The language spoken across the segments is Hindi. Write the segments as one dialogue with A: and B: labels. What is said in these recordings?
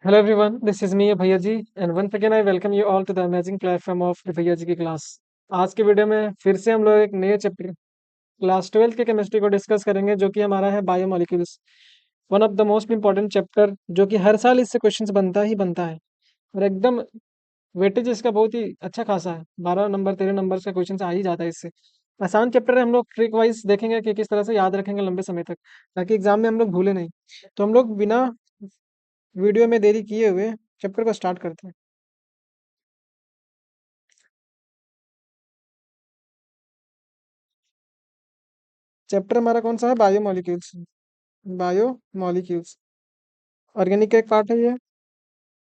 A: Hello everyone, this is me भैया जी and once again I welcome you all to the amazing platform of the भैया जी की क्लास। आज के वीडियो में फिर से हम लोग एक नए चैप्टर क्लास 12th के केमिस्ट्री को डिस्कस करेंगे जो कि हमारा है biomolecules. One of the most important chapter जो कि हर साल इससे क्वेश्चंस बनता ही बनता है और एकदम वेटेज इसका बहुत ही अच्छा खासा है। 12 नंबर 13 नंबर का क्वेश्चन आ ही जाता है इससे। आसान चैप्टर है, हम लोग ट्रिक वाइज देखेंगे कि किस तरह से याद रखेंगे लंबे समय तक ताकि एग्जाम में हम लोग भूले नहीं। तो हम लोग बिना वीडियो में देरी किए हुए चैप्टर को स्टार्ट करते हैं। चैप्टर हमारा कौन सा है? बायोमोलिक्यूल्स। बायोमोलिक्यूल्स ऑर्गेनिक का एक पार्ट है ये।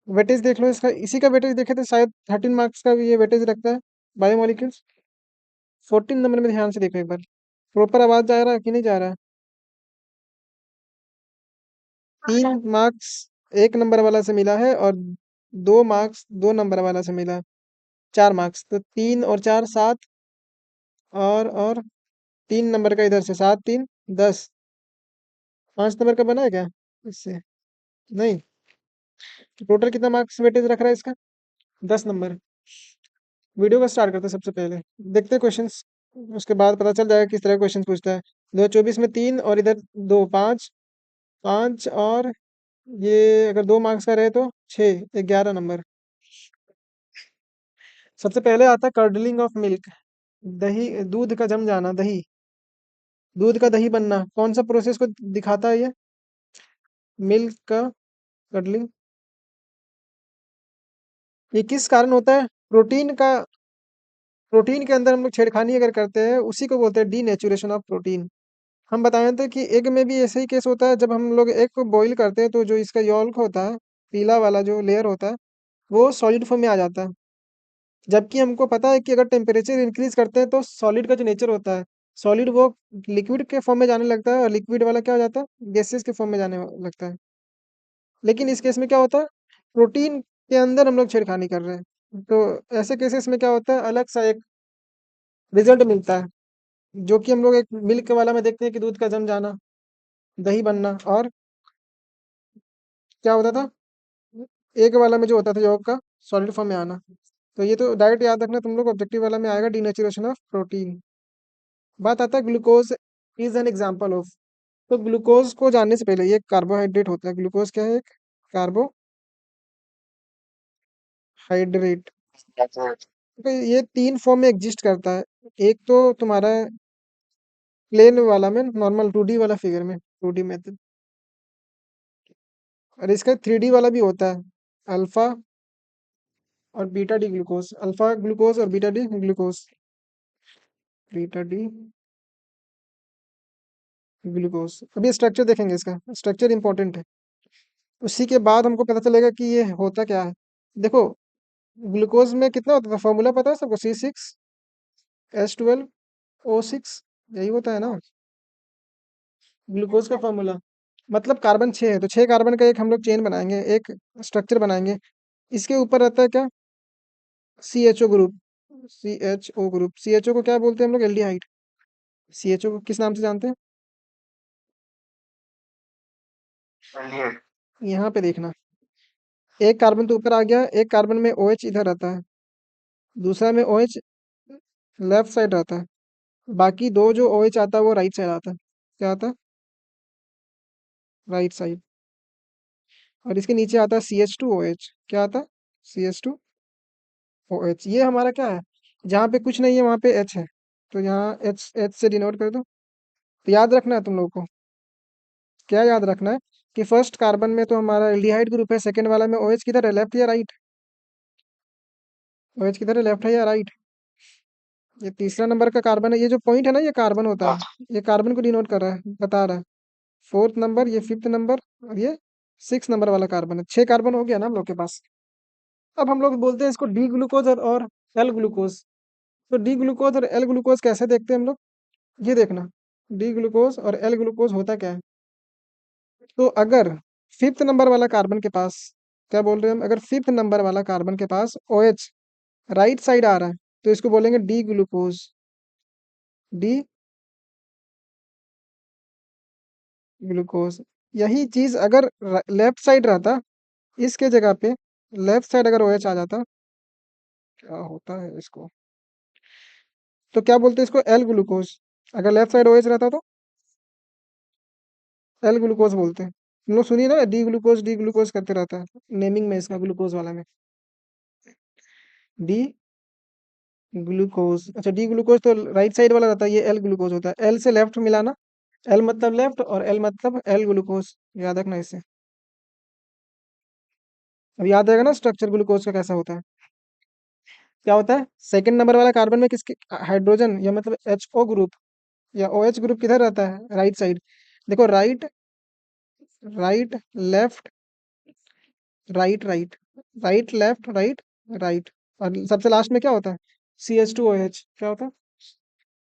A: वेटेज देख लो इसका, इसी का वेटेज देखे तो शायद 13 मार्क्स का भी ये वेटेज रखता है। बायोमोलिक्यूल्स 14 नंबर में ध्यान से देखो एक बार। प्रॉपर आवाज जा रहा है कि नहीं जा रहा है? 3 मार्क्स 1 नंबर वाला से मिला है और 2 मार्क्स 2 नंबर वाला से मिला है। 4 मार्क्स तो 3 और 4 7 और 3 नंबर का इधर से 7 3 10। 5 नंबर का बना है क्या इससे? नहीं। टोटल कितना मार्क्स वेटेज रख रहा है इसका? 10 नंबर। वीडियो को स्टार्ट करते हैं। सबसे पहले देखते हैं क्वेश्चंस, उसके बाद पता चल जाएगा किस तरह क्वेश्चंस पूछता है। 2024 में 3 और इधर 2 5 5 और ये अगर 2 मार्क्स का रहे तो 6 11 नंबर। सबसे पहले आता है कर्डलिंग ऑफ मिल्क, दही दूध का जम जाना। दही दूध का दही बनना कौन सा प्रोसेस को दिखाता है ये? मिल्क का कर्डलिंग। ये किस कारण होता है? प्रोटीन के अंदर हम लोग छेड़खानी अगर करते हैं उसी को बोलते हैं डीनेचुरेशन ऑफ प्रोटीन। हम बताए थे कि एग में भी ऐसे ही केस होता है। जब हम लोग एग को बॉईल करते हैं तो जो इसका यॉल्क होता है, पीला वाला जो लेयर होता है, वो सॉलिड फॉर्म में आ जाता है। जबकि हमको पता है कि अगर टेम्परेचर इंक्रीज करते हैं तो सॉलिड का जो नेचर होता है, सॉलिड वो लिक्विड के फॉर्म में जाने लगता है और लिक्विड वाला क्या हो जाता है? गैसेस के फॉर्म में जाने लगता है। लेकिन इस केस में क्या होता है? प्रोटीन के अंदर हम लोग छेड़खानी कर रहे हैं, तो ऐसे केसेस में क्या होता है? अलग सा एक रिजल्ट मिलता है, जो कि हम लोग एक मिल्क वाला में देखते हैं कि दूध का जम जाना, दही बनना, और क्या होता था एक वाला में जो होता था योग का सॉलिड फॉर्म में आना। तो ये तो डायरेक्ट याद रखना तुम लोग, ऑब्जेक्टिव वाला में आएगा डीनेचुरेशन ऑफ प्रोटीन। बात आता है glucose is an example of. तो ग्लूकोज को जानने से पहले ये कार्बोहाइड्रेट होता है। ग्लूकोज क्या है? एक कार्बोहाइड्रेट। तो ये 3 फॉर्म में एग्जिस्ट करता है। एक तो तुम्हारा प्लेन वाला में, नॉर्मल 2D वाला फिगर में, 2D मेथड। और इसका 3D वाला भी होता है, अल्फा और beta D glucose. Alpha glucose और beta D glucose. Beta D glucose. अभी स्ट्रक्चर देखेंगे, इसका स्ट्रक्चर इंपॉर्टेंट है। उसी के बाद हमको पता चलेगा कि ये होता क्या है। देखो, ग्लूकोज में कितना होता था? फॉर्मूला पता है सबको? C6H12O6, यही होता है ना ग्लूकोज का फॉर्मूला। मतलब कार्बन 6 है तो 6 कार्बन का एक हम लोग चेन बनाएंगे, एक स्ट्रक्चर बनाएंगे। इसके ऊपर रहता है क्या? CHO group. CHO को क्या बोलते हैं हम लोग? एल्डिहाइड। CHO को किस नाम से जानते हैं? यहाँ पे देखना, एक कार्बन तो ऊपर आ गया, एक कार्बन में OH इधर रहता है, दूसरा में OH लेफ्ट साइड रहता है। बाकी दो जो OH आता है वो राइट साइड आता है। क्या आता है? Right side. और इसके नीचे आता है CH2OH। क्या आता है? CH2OH। ये हमारा क्या है? जहाँ पे कुछ नहीं है वहाँ पे H है, तो यहाँ H H से डिनोट कर दो। तो याद रखना है तुम लोगों को, क्या याद रखना है कि फर्स्ट कार्बन में तो हमारा एल्डिहाइड ग्रुप है, सेकंड वाला में OH किधर है? लेफ्ट या राइट? OH किधर है? लेफ्ट है या राइट? ये तीसरा नंबर का कार्बन है। ये जो पॉइंट है ना, ये कार्बन होता है, ये कार्बन को डिनोट कर रहा है, बता रहा है। फोर्थ नंबर, ये फिफ्थ नंबर, और ये 6 नंबर वाला कार्बन है। 6 कार्बन हो गया ना हम लोग के पास। अब हम लोग बोलते हैं इसको डी ग्लूकोज और एल ग्लूकोज। तो डी ग्लूकोज और एल ग्लूकोज कैसे देखते हैं हम लोग? ये देखना, डी ग्लूकोज और एल ग्लूकोज होता क्या है। तो अगर फिफ्थ नंबर वाला कार्बन के पास, क्या बोल रहे हैं हम, अगर फिफ्थ नंबर वाला कार्बन के पास OH राइट साइड आ रहा है तो इसको बोलेंगे डी ग्लूकोज। D glucose. यही चीज अगर लेफ्ट साइड रहता इसके जगह पे लेफ्ट साइड अगर OH आ जाता, क्या होता है इसको, तो क्या बोलते हैं इसको, एल ग्लूकोज। अगर लेफ्ट साइड OH रहता तो एल ग्लूकोज बोलते हैं। तुम लोग सुनिए ना, डी ग्लूकोज करते रहता है नेमिंग में, इसका ग्लूकोज वाला में। डी ग्लूकोज, अच्छा डी ग्लूकोज तो राइट साइड वाला रहता है, ये एल ग्लूकोज होता है। एल से लेफ्ट मिलाना, एल मतलब लेफ्ट और एल मतलब एल ग्लूकोज, याद रखना इससे। अब याद रहेगा ना स्ट्रक्चर ग्लूकोज का कैसा होता है। क्या होता है, सेकंड नंबर वाला कार्बन में किसके हाइड्रोजन, या मतलब HO ग्रुप या OH ग्रुप किधर रहता है, राइट साइड। देखो right, right, left, right, right, right, left, right, right, और सबसे लास्ट में क्या होता है, CH2OH। क्या होता है,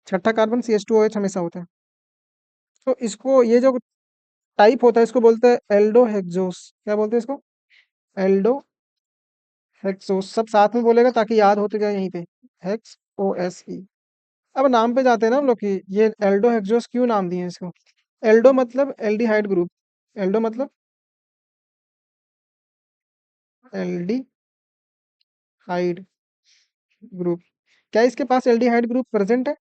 A: छठा कार्बन CH2OH हमेशा होता है। तो इसको, ये जो टाइप होता है इसको बोलते हैं एल्डो हेक्सोस। क्या बोलते हैं इसको, एल्डो हेक्सोस। सब साथ में बोलेगा ताकि याद होते जाए यहीं पे, HOSE। अब नाम पे जाते हैं ना हम लोग कि ये एल्डो हेक्सोस क्यों नाम दिए हैं इसको। एल्डो मतलब एल्डिहाइड ग्रुप, एल्डो मतलब एल्डिहाइड ग्रुप। क्या इसके पास एल्डिहाइड ग्रुप प्रेजेंट है,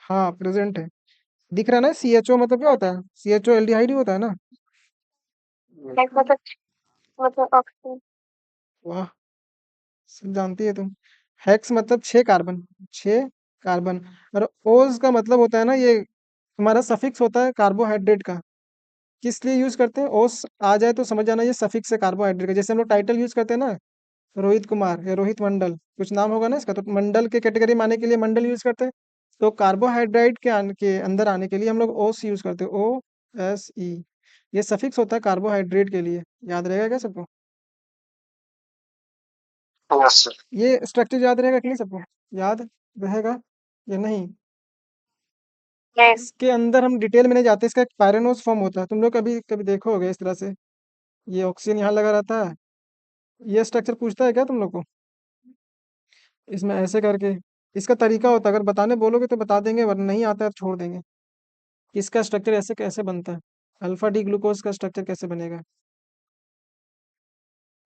A: हाँ प्रेजेंट है। दिख रहा है ना, CHO मतलब क्या होता है, CHO एल्डिहाइड ही होता है ना। लाइक मतलब ऑक्सीजन। वाह, सब जानती है तुम। हेक्स मतलब 6 कार्बन, 6 कार्बन। और ओज का मतलब होता है ना, ये हमारा सफिक्स होता है कार्बोहाइड्रेट का। किस लिए यूज करते हैं, ओस आ जाए तो समझ जाना ये सफिक्स है कार्बोहाइड्रेट का। जैसे हम लोग टाइटल यूज करते हैं ना, रोहित कुमार या रोहित मंडल, कुछ नाम होगा ना इसका, तो मंडल के कैटेगरी में आने के लिए मंडल यूज करते हैं। तो कार्बोहाइड्रेट के अंदर आने के लिए हम लोग ओस यूज करते हैं, OSE। ये सफिक्स होता है कार्बोहाइड्रेट के लिए, याद रहेगा क्या सबको। Yes sir. ये स्ट्रक्चर याद रहेगा कि नहीं सबको, याद रहेगा या नहीं। यस। इसके अंदर हम डिटेल में नहीं जाते, इसका एक पायरेनोस फॉर्म होता है, तुम लोग कभी कभी देखो होगे इस तरह से, ये ऑक्सीजन यहाँ लगा रहता है। ये स्ट्रक्चर पूछता है क्या तुम लोग को, इसमें ऐसे करके इसका तरीका होता है, अगर बताने बोलोगे तो बता देंगे, वरना नहीं आता है तो छोड़ देंगे। इसका स्ट्रक्चर ऐसे कैसे बनता है, अल्फा डी ग्लूकोज का स्ट्रक्चर कैसे बनेगा।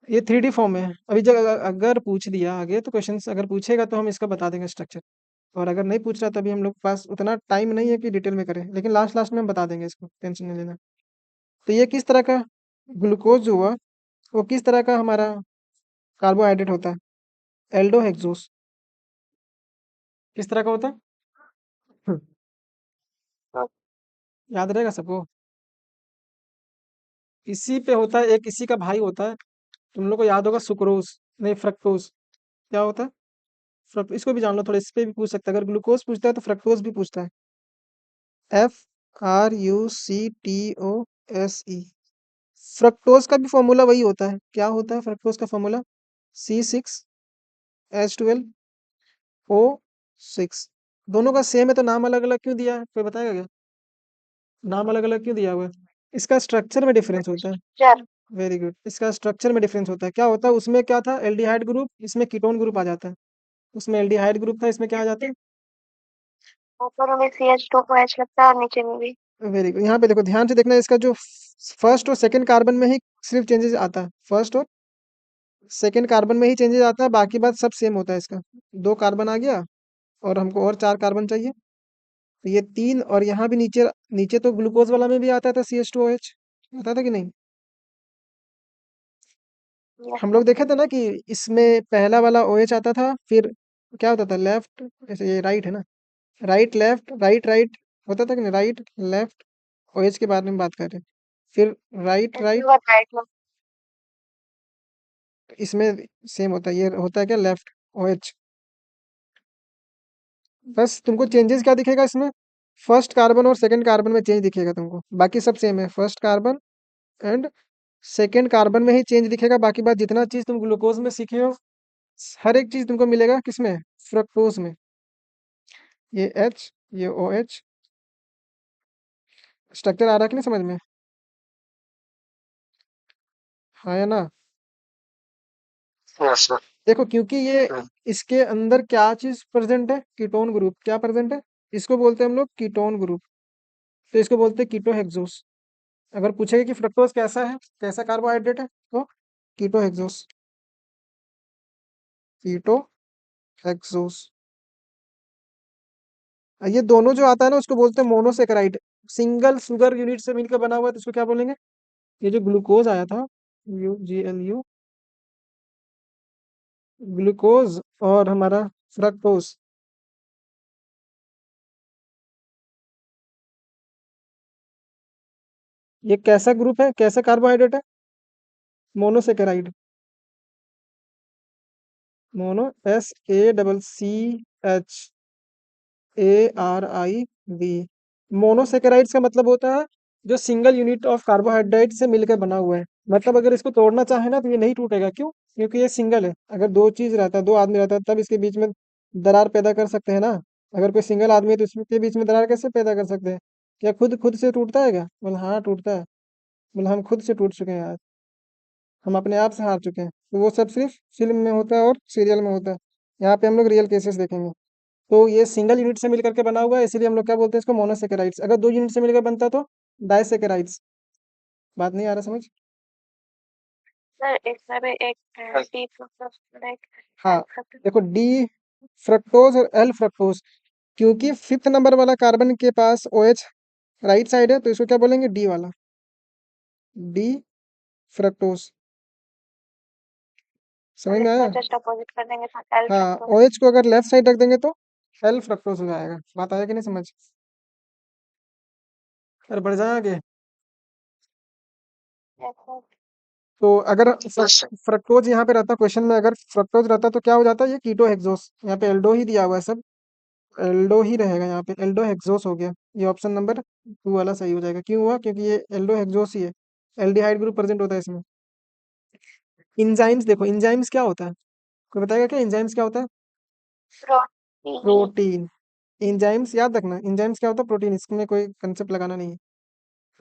A: ये 3D फॉर्म में है। अभी जब अगर पूछ दिया आगे तो क्वेश्चन अगर पूछेगा तो हम इसका बता देंगे स्ट्रक्चर। और अगर नहीं पूछ रहा तभी हम लोग के पास उतना टाइम नहीं है कि डिटेल में करें, लेकिन लास्ट लास्ट में हम बता देंगे, इसको टेंशन नहीं लेना। तो ये किस तरह का ग्लूकोज जो हुआ, वो किस तरह का हमारा कार्बोहाइड्रेट होता है, एल्डो हेक्सोस। किस तरह का होता है, हाँ, याद रहेगा सबको। इसी पे होता है एक, इसी का भाई होता है, तुम लोग को याद होगा सुक्रोज, नहीं फ्रक्टोज। क्या होता है, इसको भी जान लो थोड़ा, इस पे भी पूछ सकता है, अगर ग्लूकोज पूछता है तो फ्रक्टोज भी पूछता है। FRUCTOSE। फ्रक्टोज का भी फॉर्मूला वही होता है, क्या होता है फ्रक्टोज का फॉर्मूला, C6H12O6। दोनों का सेम है तो नाम अलग अलग क्यों दिया है, कोई बताएगा क्या, नाम अलग अलग क्यों दिया हुआ है। इसका स्ट्रक्चर में डिफरेंस होता है, चल वेरी गुड। इसका स्ट्रक्चर में डिफरेंस होता है, क्या होता है उसमें, क्या था एल्डिहाइड ग्रुप, इसमें कीटोन ग्रुप आ जाता है। उसमें एल्डिहाइड ग्रुप था, इसमें क्या आ जाता है, ऊपर में CH2OH लगता है और नीचे में भी। Very good. यहाँ पे देखो ध्यान से देखना, इसका जो फर्स्ट और सेकंड कार्बन में ही सिर्फ चेंजेस आता है, फर्स्ट और सेकंड कार्बन में ही चेंजेस आता है, बाकी बात सब सेम होता है इसका। 2 कार्बन आ गया और हमको और 4 कार्बन चाहिए, तो ये 3, और यहाँ भी नीचे, नीचे तो ग्लूकोज वाला में भी आता था CH2OH, आता था कि नहीं। हम लोग देखे थे ना कि इसमें पहला वाला OH आता था, फिर क्या होता था, लेफ्ट, ऐसे ये राइट है ना, राइट लेफ्ट राइट राइट होता था कि नहीं, राइट लेफ्ट, OH के बारे में बात कर रहे हैं। फिर राइट राइट, इसमें सेम होता है, ये होता है क्या, लेफ्ट OH। बस तुमको चेंजेस क्या दिखेगा इसमें, फर्स्ट कार्बन और सेकंड कार्बन में चेंज दिखेगा तुमको, बाकी सब सेम है, first carbon and second carbon में ही चेंज दिखेगा, बाकी बात जितना चीज तुम ग्लूकोज में सीखे हो, हर एक चीज तुमको मिलेगा किसमें, फ्रक्टोज में। ये H, ये OH, स्ट्रक्चर आ रहा है कि नहीं समझ में, हाँ या ना। Yes sir. देखो क्योंकि ये इसके अंदर क्या चीज प्रेजेंट है, कीटोन ग्रुप, क्या प्रेजेंट है, इसको बोलते हैं हम लोग कीटोन ग्रुप, तो इसको बोलते हैं कीटोहेक्सोस। अगर पूछेगा कि फ्रक्टोज कैसा है, कैसा कार्बोहाइड्रेट है, तो कीटो हेक्सोस। कीटो हेक्सोस। ये दोनों जो आता है ना उसको बोलते हैं मोनोसेकेराइड। सिंगल शुगर यूनिट से मिलकर बना हुआ है तो उसको क्या बोलेंगे? ये जो ग्लूकोज आया था, UGLU, ग्लूकोज, और हमारा फ्रक्टोज, ये कैसा ग्रुप है, कैसा कार्बोहाइड्रेट है? मोनोसेकेराइड। Mono, SACCHARID। मोनोसेकेराइड्स का मतलब होता है जो सिंगल यूनिट ऑफ कार्बोहाइड्रेट से मिलकर बना हुआ है। मतलब अगर इसको तोड़ना चाहे ना तो ये नहीं टूटेगा। क्यों? क्योंकि ये सिंगल है। अगर दो चीज रहता है, दो आदमी रहता है, तब इसके बीच में दरार पैदा कर सकते हैं ना। अगर कोई सिंगल आदमी है तो इसके बीच में दरार कैसे पैदा कर सकते हैं? क्या खुद खुद से टूटता है क्या? बोले हाँ टूटता है। बोले हम खुद से टूट चुके हैं यार, हम अपने आप से हार चुके हैं। तो वो सब सिर्फ फिल्म में होता है और सीरियल में होता है। यहाँ पे हम लोग रियल केसेस देखेंगे। तो ये सिंगल यूनिट से मिलकर के बना हुआ है, इसीलिए हम लोग क्या बोलते हैं इसको? मोनोसेकेराइड्स। अगर दो यूनिट से मिलकर बनता तो डाइसेकेराइड्स। बात नहीं आ रहा समझ?
B: सर इसमें भी एक डी फ्रुक्टोज लाइक
A: हाँ,
B: एल फ्रुक्टोज।
A: देखो डी फ्रक्टोज और एल फ्रक्टोज, क्योंकि फिफ्थ नंबर वाला कार्बन के पास OH राइट साइड है तो इसको क्या बोलेंगे? डी वाला, डी फ्रक्टोज। समझ
B: और
A: में
B: इसका
A: आया?
B: जस्ट अपोजिट कर देंगे तो एल
A: हाँ,
B: फ्रुक्टोज।
A: OH को अगर लेफ्ट साइड रख देंगे तो एल फ्रक्टोज हो जाएगा। बात आया कि नहीं समझ? अरे बढ़ जाए आगे।
B: Yes sir.
A: तो अगर फ्रक्टोज यहाँ पे रहता क्वेश्चन में, अगर फ्रक्टोज रहता तो क्या हो जाता? ये कीटो हेक्सोस। यहाँ पे एल्डो ही दिया हुआ है सब, एल्डो ही रहेगा यहाँ पे। एल्डो हेक्सोस हो गया। ये ऑप्शन नंबर 2 वाला सही हो जाएगा। क्यों हुआ? क्योंकि ये एल्डो हेक्सोस ही है। एल्डिहाइड ग्रुप प्रेजेंट होता है इसमें। इंजाइम्स देखो, इंजाइम्स क्या होता है? कोई बताएगा क्या इंजाइम्स क्या होता है?
B: प्रोटीन।
A: प्रोटीन। इंजाइम्स याद रखना, इंजाइम्स क्या होता है? प्रोटीन। इसमें कोई कंसेप्ट लगाना नहीं है।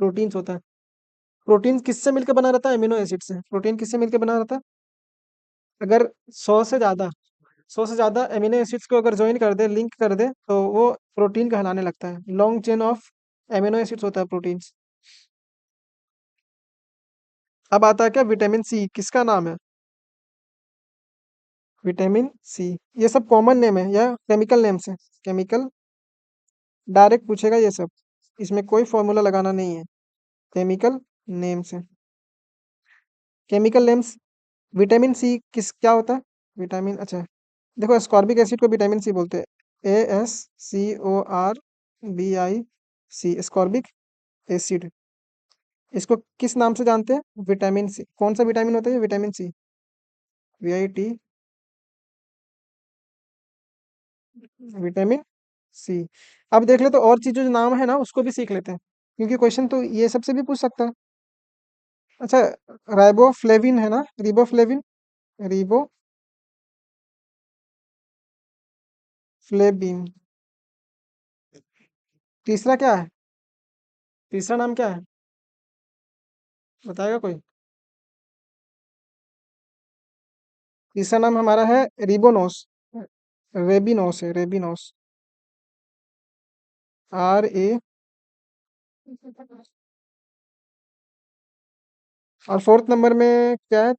A: प्रोटीन्स होता है। प्रोटीन किससे मिलकर बना रहता है? अमीनो एसिड से। प्रोटीन किससे मिलकर बना रहता है? अगर 100 से ज्यादा 100 से ज्यादा अमीनो एसिड्स को अगर ज्वाइन कर दे, लिंक कर दे, तो वो प्रोटीन कहलाने लगता है। Long chain of amino acids होता है प्रोटीन्स। अब आता है क्या? विटामिन सी किसका नाम है? Vitamin C. ये सब कॉमन नेम है या केमिकल नेम से? केमिकल, डायरेक्ट पूछेगा ये सब। इसमें कोई फॉर्मूला लगाना नहीं है। केमिकल नेम से। Chemical names. विटामिन सी किस क्या होता है? विटामिन, अच्छा देखो, स्कॉर्बिक एसिड को विटामिन सी बोलते हैं। ASCORBIC, ascorbic acid. इसको किस नाम से जानते हैं? Vitamin C. कौन सा विटामिन होता है ये? Vitamin C, VIT, vitamin C. अब देख ले तो और चीजों जो नाम है ना उसको भी सीख लेते हैं, क्योंकि क्वेश्चन तो ये सबसे भी पूछ सकता है। अच्छा, राइबोफ्लेविन है ना, रिबोफ्लेविन, रिबोफ्लेविन। तीसरा क्या है? तीसरा नाम क्या है? बताएगा कोई? तीसरा नाम हमारा है रिबोनोस। रेबिनोस है, रेबिनोस। RA। और फोर्थ नंबर में क्या है?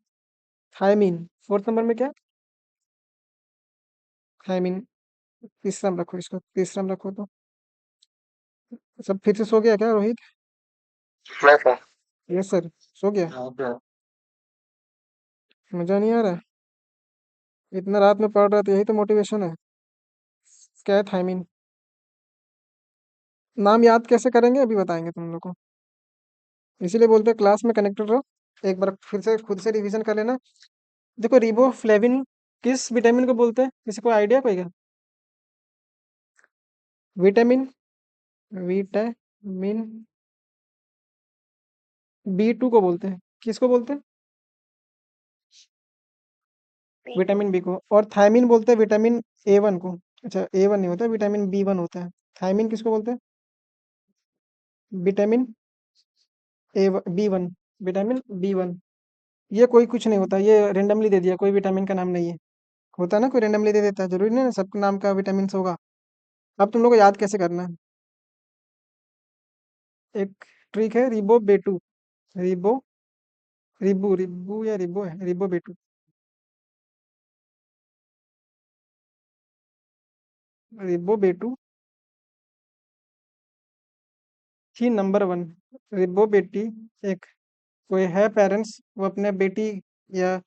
A: थायमीन। फोर्थ नंबर में क्या है? थायमीन। तीसरा में रखो इसको, तीसरा में रखो तो। सब फिर से सो गया क्या रोहित?
B: मैं सर।
A: Yes sir. सो गया? मजा नहीं आ रहा है? इतना रात में पढ़ रहा था, यही तो मोटिवेशन है। क्या है? थायमीन। नाम याद कैसे करेंगे अभी बताएंगे तुम लोग को। इसीलिए बोलते हैं क्लास में कनेक्टेड रहो। एक बार फिर से खुद से रिवीजन कर लेना। देखो, रिबोफ्लेविन किस विटामिन को बोलते हैं? किसी को आइडिया कोई क्या? विटामिन, विटामिन B2 को बोलते हैं। किसको बोलते हैं? विटामिन बी को। और थायमीन बोलते हैं विटामिन A1 को। अच्छा, A1 नहीं होता, विटामिन B1 होता है। थायमीन किसको बोलते हैं? Vitamin B1, vitamin B1। ये कोई कुछ नहीं होता, ये रेंडमली दे दिया, कोई विटामिन का नाम नहीं है। होता है ना, कोई रेंडमली दे देता है, जरूरी नहीं ना सबके नाम का विटामिन होगा। अब तुम लोग को याद कैसे करना है? एक ट्रिक है, रिबो बेटू, रिबो रिब्बू रिब्बू या रिब्बो है, रिब्बो बेटू। रिब्बो बेटू थी नंबर वन। रिब्बो बेटी एक, कोई है पेरेंट्स, वो अपने बेटी या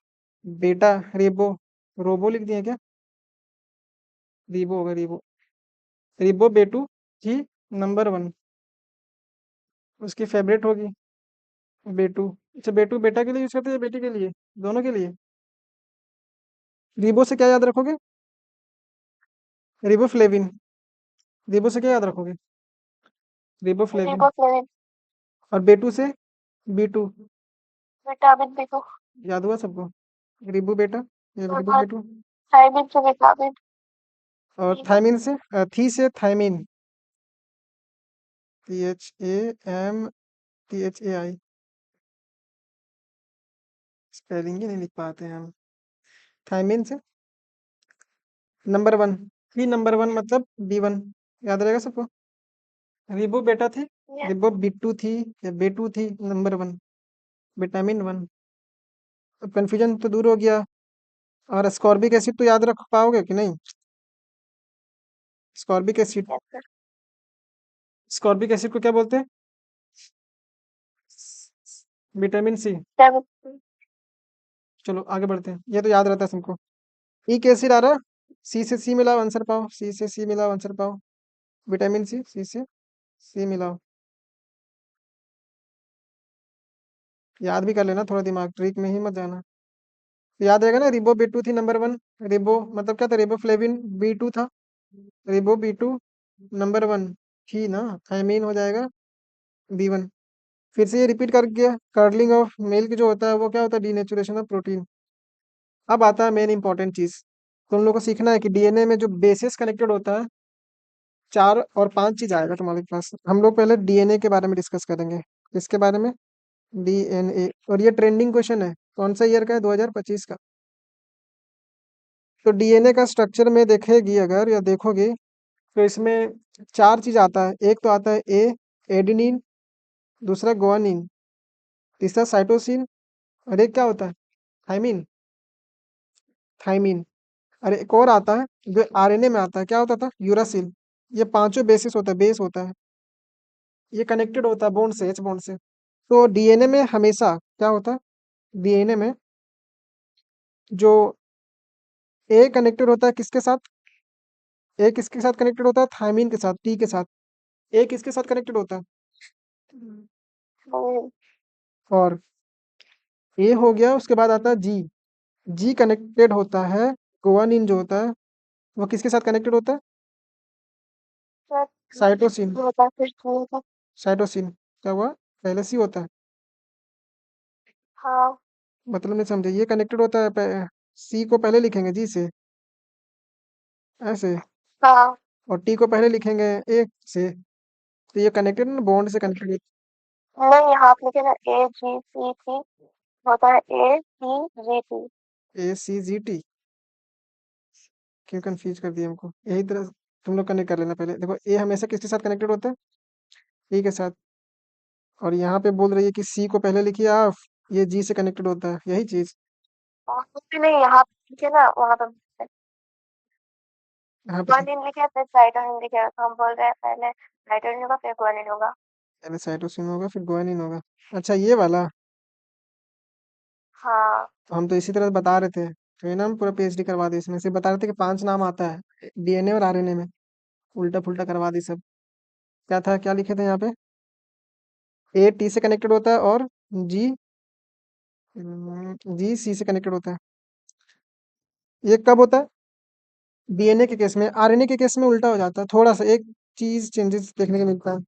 A: बेटा रिबो, रोबो लिख दिए क्या? रिबो होगा रिबो। रिबो बेटू थी नंबर वन, उसकी फेवरेट होगी बेटू। अच्छा, बेटू बेटा के लिए यूज करते हैं या बेटी के लिए? दोनों के लिए। रिबो से क्या याद रखोगे? Ribo flavin. रिबो से क्या याद रखोगे? Riboflavin.
B: रिबोफ्लेविन।
A: और बेटू से? बीटू।
B: Vitamin B two.
A: याद हुआ सबको? रिबू बेटा या रिबू
B: और
A: बेटू।
B: थायमिन से विटामिन
A: और
B: बी वन।
A: थायमिन से थी से थायमिन। THAMTHAI। स्पेलिंग ही नहीं लिख पाते हैं हम। थायमिन से नंबर वन। थी नंबर वन मतलब B1। याद रहेगा सबको? रिबो बेटा थी,
B: यस।
A: रिबो बिट्टू थी या बेटू थी नंबर वन, विटामिन वन। अब कंफ्यूजन तो दूर हो गया। और स्कॉर्बिक एसिड तो याद रख पाओगे कि नहीं? Ascorbic acid.
B: Yes sir.
A: Ascorbic acid को क्या बोलते हैं? Vitamin C.
B: विटामिन।
A: चलो आगे बढ़ते हैं, ये तो याद रहता है सबको। ई के एसिड आ रहा, सी से सी मिलाओ आंसर पाओ, सी से सी मिलाओ आंसर पाओ। विटामिन सी, सी से सी मिलाओ। याद भी कर लेना थोड़ा, दिमाग ट्रिक में ही मत जाना। तो याद रहेगा ना, रिबो बी टू थी नंबर वन। रिबो मतलब क्या था? रिबो फ्लेविन B2 था। रिबो B2 नंबर वन थी ना, थायमीन हो जाएगा B1। फिर से ये रिपीट कर गया, कर्लिंग ऑफ मिल्क जो होता है वो क्या होता है? Denaturation of protein. अब आता है मेन इंपॉर्टेंट चीज, तुम लोग को सीखना है कि डीएनए में जो बेसिस कनेक्टेड होता है, चार और पांच चीज आएगा तुम्हारे पास। हम लोग पहले डीएनए के बारे में डिस्कस करेंगे। इसके बारे में, डीएनए। और ये ट्रेंडिंग क्वेश्चन है, कौन सा ईयर का है? 2025 का। तो डीएनए का स्ट्रक्चर में देखेगी अगर या देखोगे, तो इसमें चार चीज आता है। एक तो आता है एडेनिन, दूसरा गुआनिन, तीसरा साइटोसिन, और एक क्या होता है? थाइमिन। थाइमिन। और एक और आता है जो आरएनए में आता है, क्या होता था? यूरासिल। ये पांचों बेसिस होता है, बेस होता है। ये कनेक्टेड होता है बॉन्ड से, एच बॉन्ड से। तो डीएनए में हमेशा क्या होता है? डीएनए में जो ए कनेक्टेड होता है किसके साथ? ए किसके साथ कनेक्टेड होता है? थायमिन के साथ, टी के साथ। ए किसके साथ कनेक्टेड होता है? और ए हो गया, उसके बाद आता है जी। जी कनेक्टेड होता है, गुआनिन जो होता है वो किसके साथ कनेक्टेड होता है? साइटोसिन।
B: होता फिर होता।
A: साइटोसिन क्या हुआ? पहले सी होता है।
B: हाँ।
A: मतलब नहीं समझे, ये कनेक्टेड होता है, सी को पहले लिखेंगे जी से, ऐसे।
B: हाँ।
A: और टी को पहले लिखेंगे ए से। तो ये कनेक्टेड ना, बॉन्ड से कनेक्टेड।
B: नहीं, यहाँ पे लिखे ना AGCT, होता है ACGT।
A: ACGT। क्यों कंफ्यूज कर दिया हमको? यही तरह तुम लोग कनेक्ट कर लेना पहले। देखो, ए हमेशा किसके साथ कनेक्टेड होता है? टी के साथ। और यहाँ पे बोल रही है कि सी को पहले लिखिए आप, ये जी से कनेक्टेड होता है, यही चीज।
B: नहीं, यहाँ पे लिखे ना, वहाँ पे
A: यहाँ पे
B: गुआनिन लिखे फिर साइटोसिन लिखे, तो हम बोल रहे हैं पहले साइटोसिन होगा फिर गुआनिन होगा।
A: पहले साइटोसिन होगा फिर गुआनिन होगा। अच्छा, ये वाला।
B: हाँ।
A: तो हम तो इसी तरह बता रहे थे, तो ये ना हम पूरा PhD करवा दी इसमें से। बता रहे थे कि पांच नाम आता है डीएनए और आरएनए में, उल्टा पुल्टा करवा दी सब। क्या था, क्या लिखे थे यहाँ पे? ए टी से कनेक्टेड होता है और जी जी सी से कनेक्टेड होता है। ये कब होता है? डीएनए के केस में। आरएनए के केस में उल्टा हो जाता है, थोड़ा सा एक चीज चेंजेस देखने को मिलता है।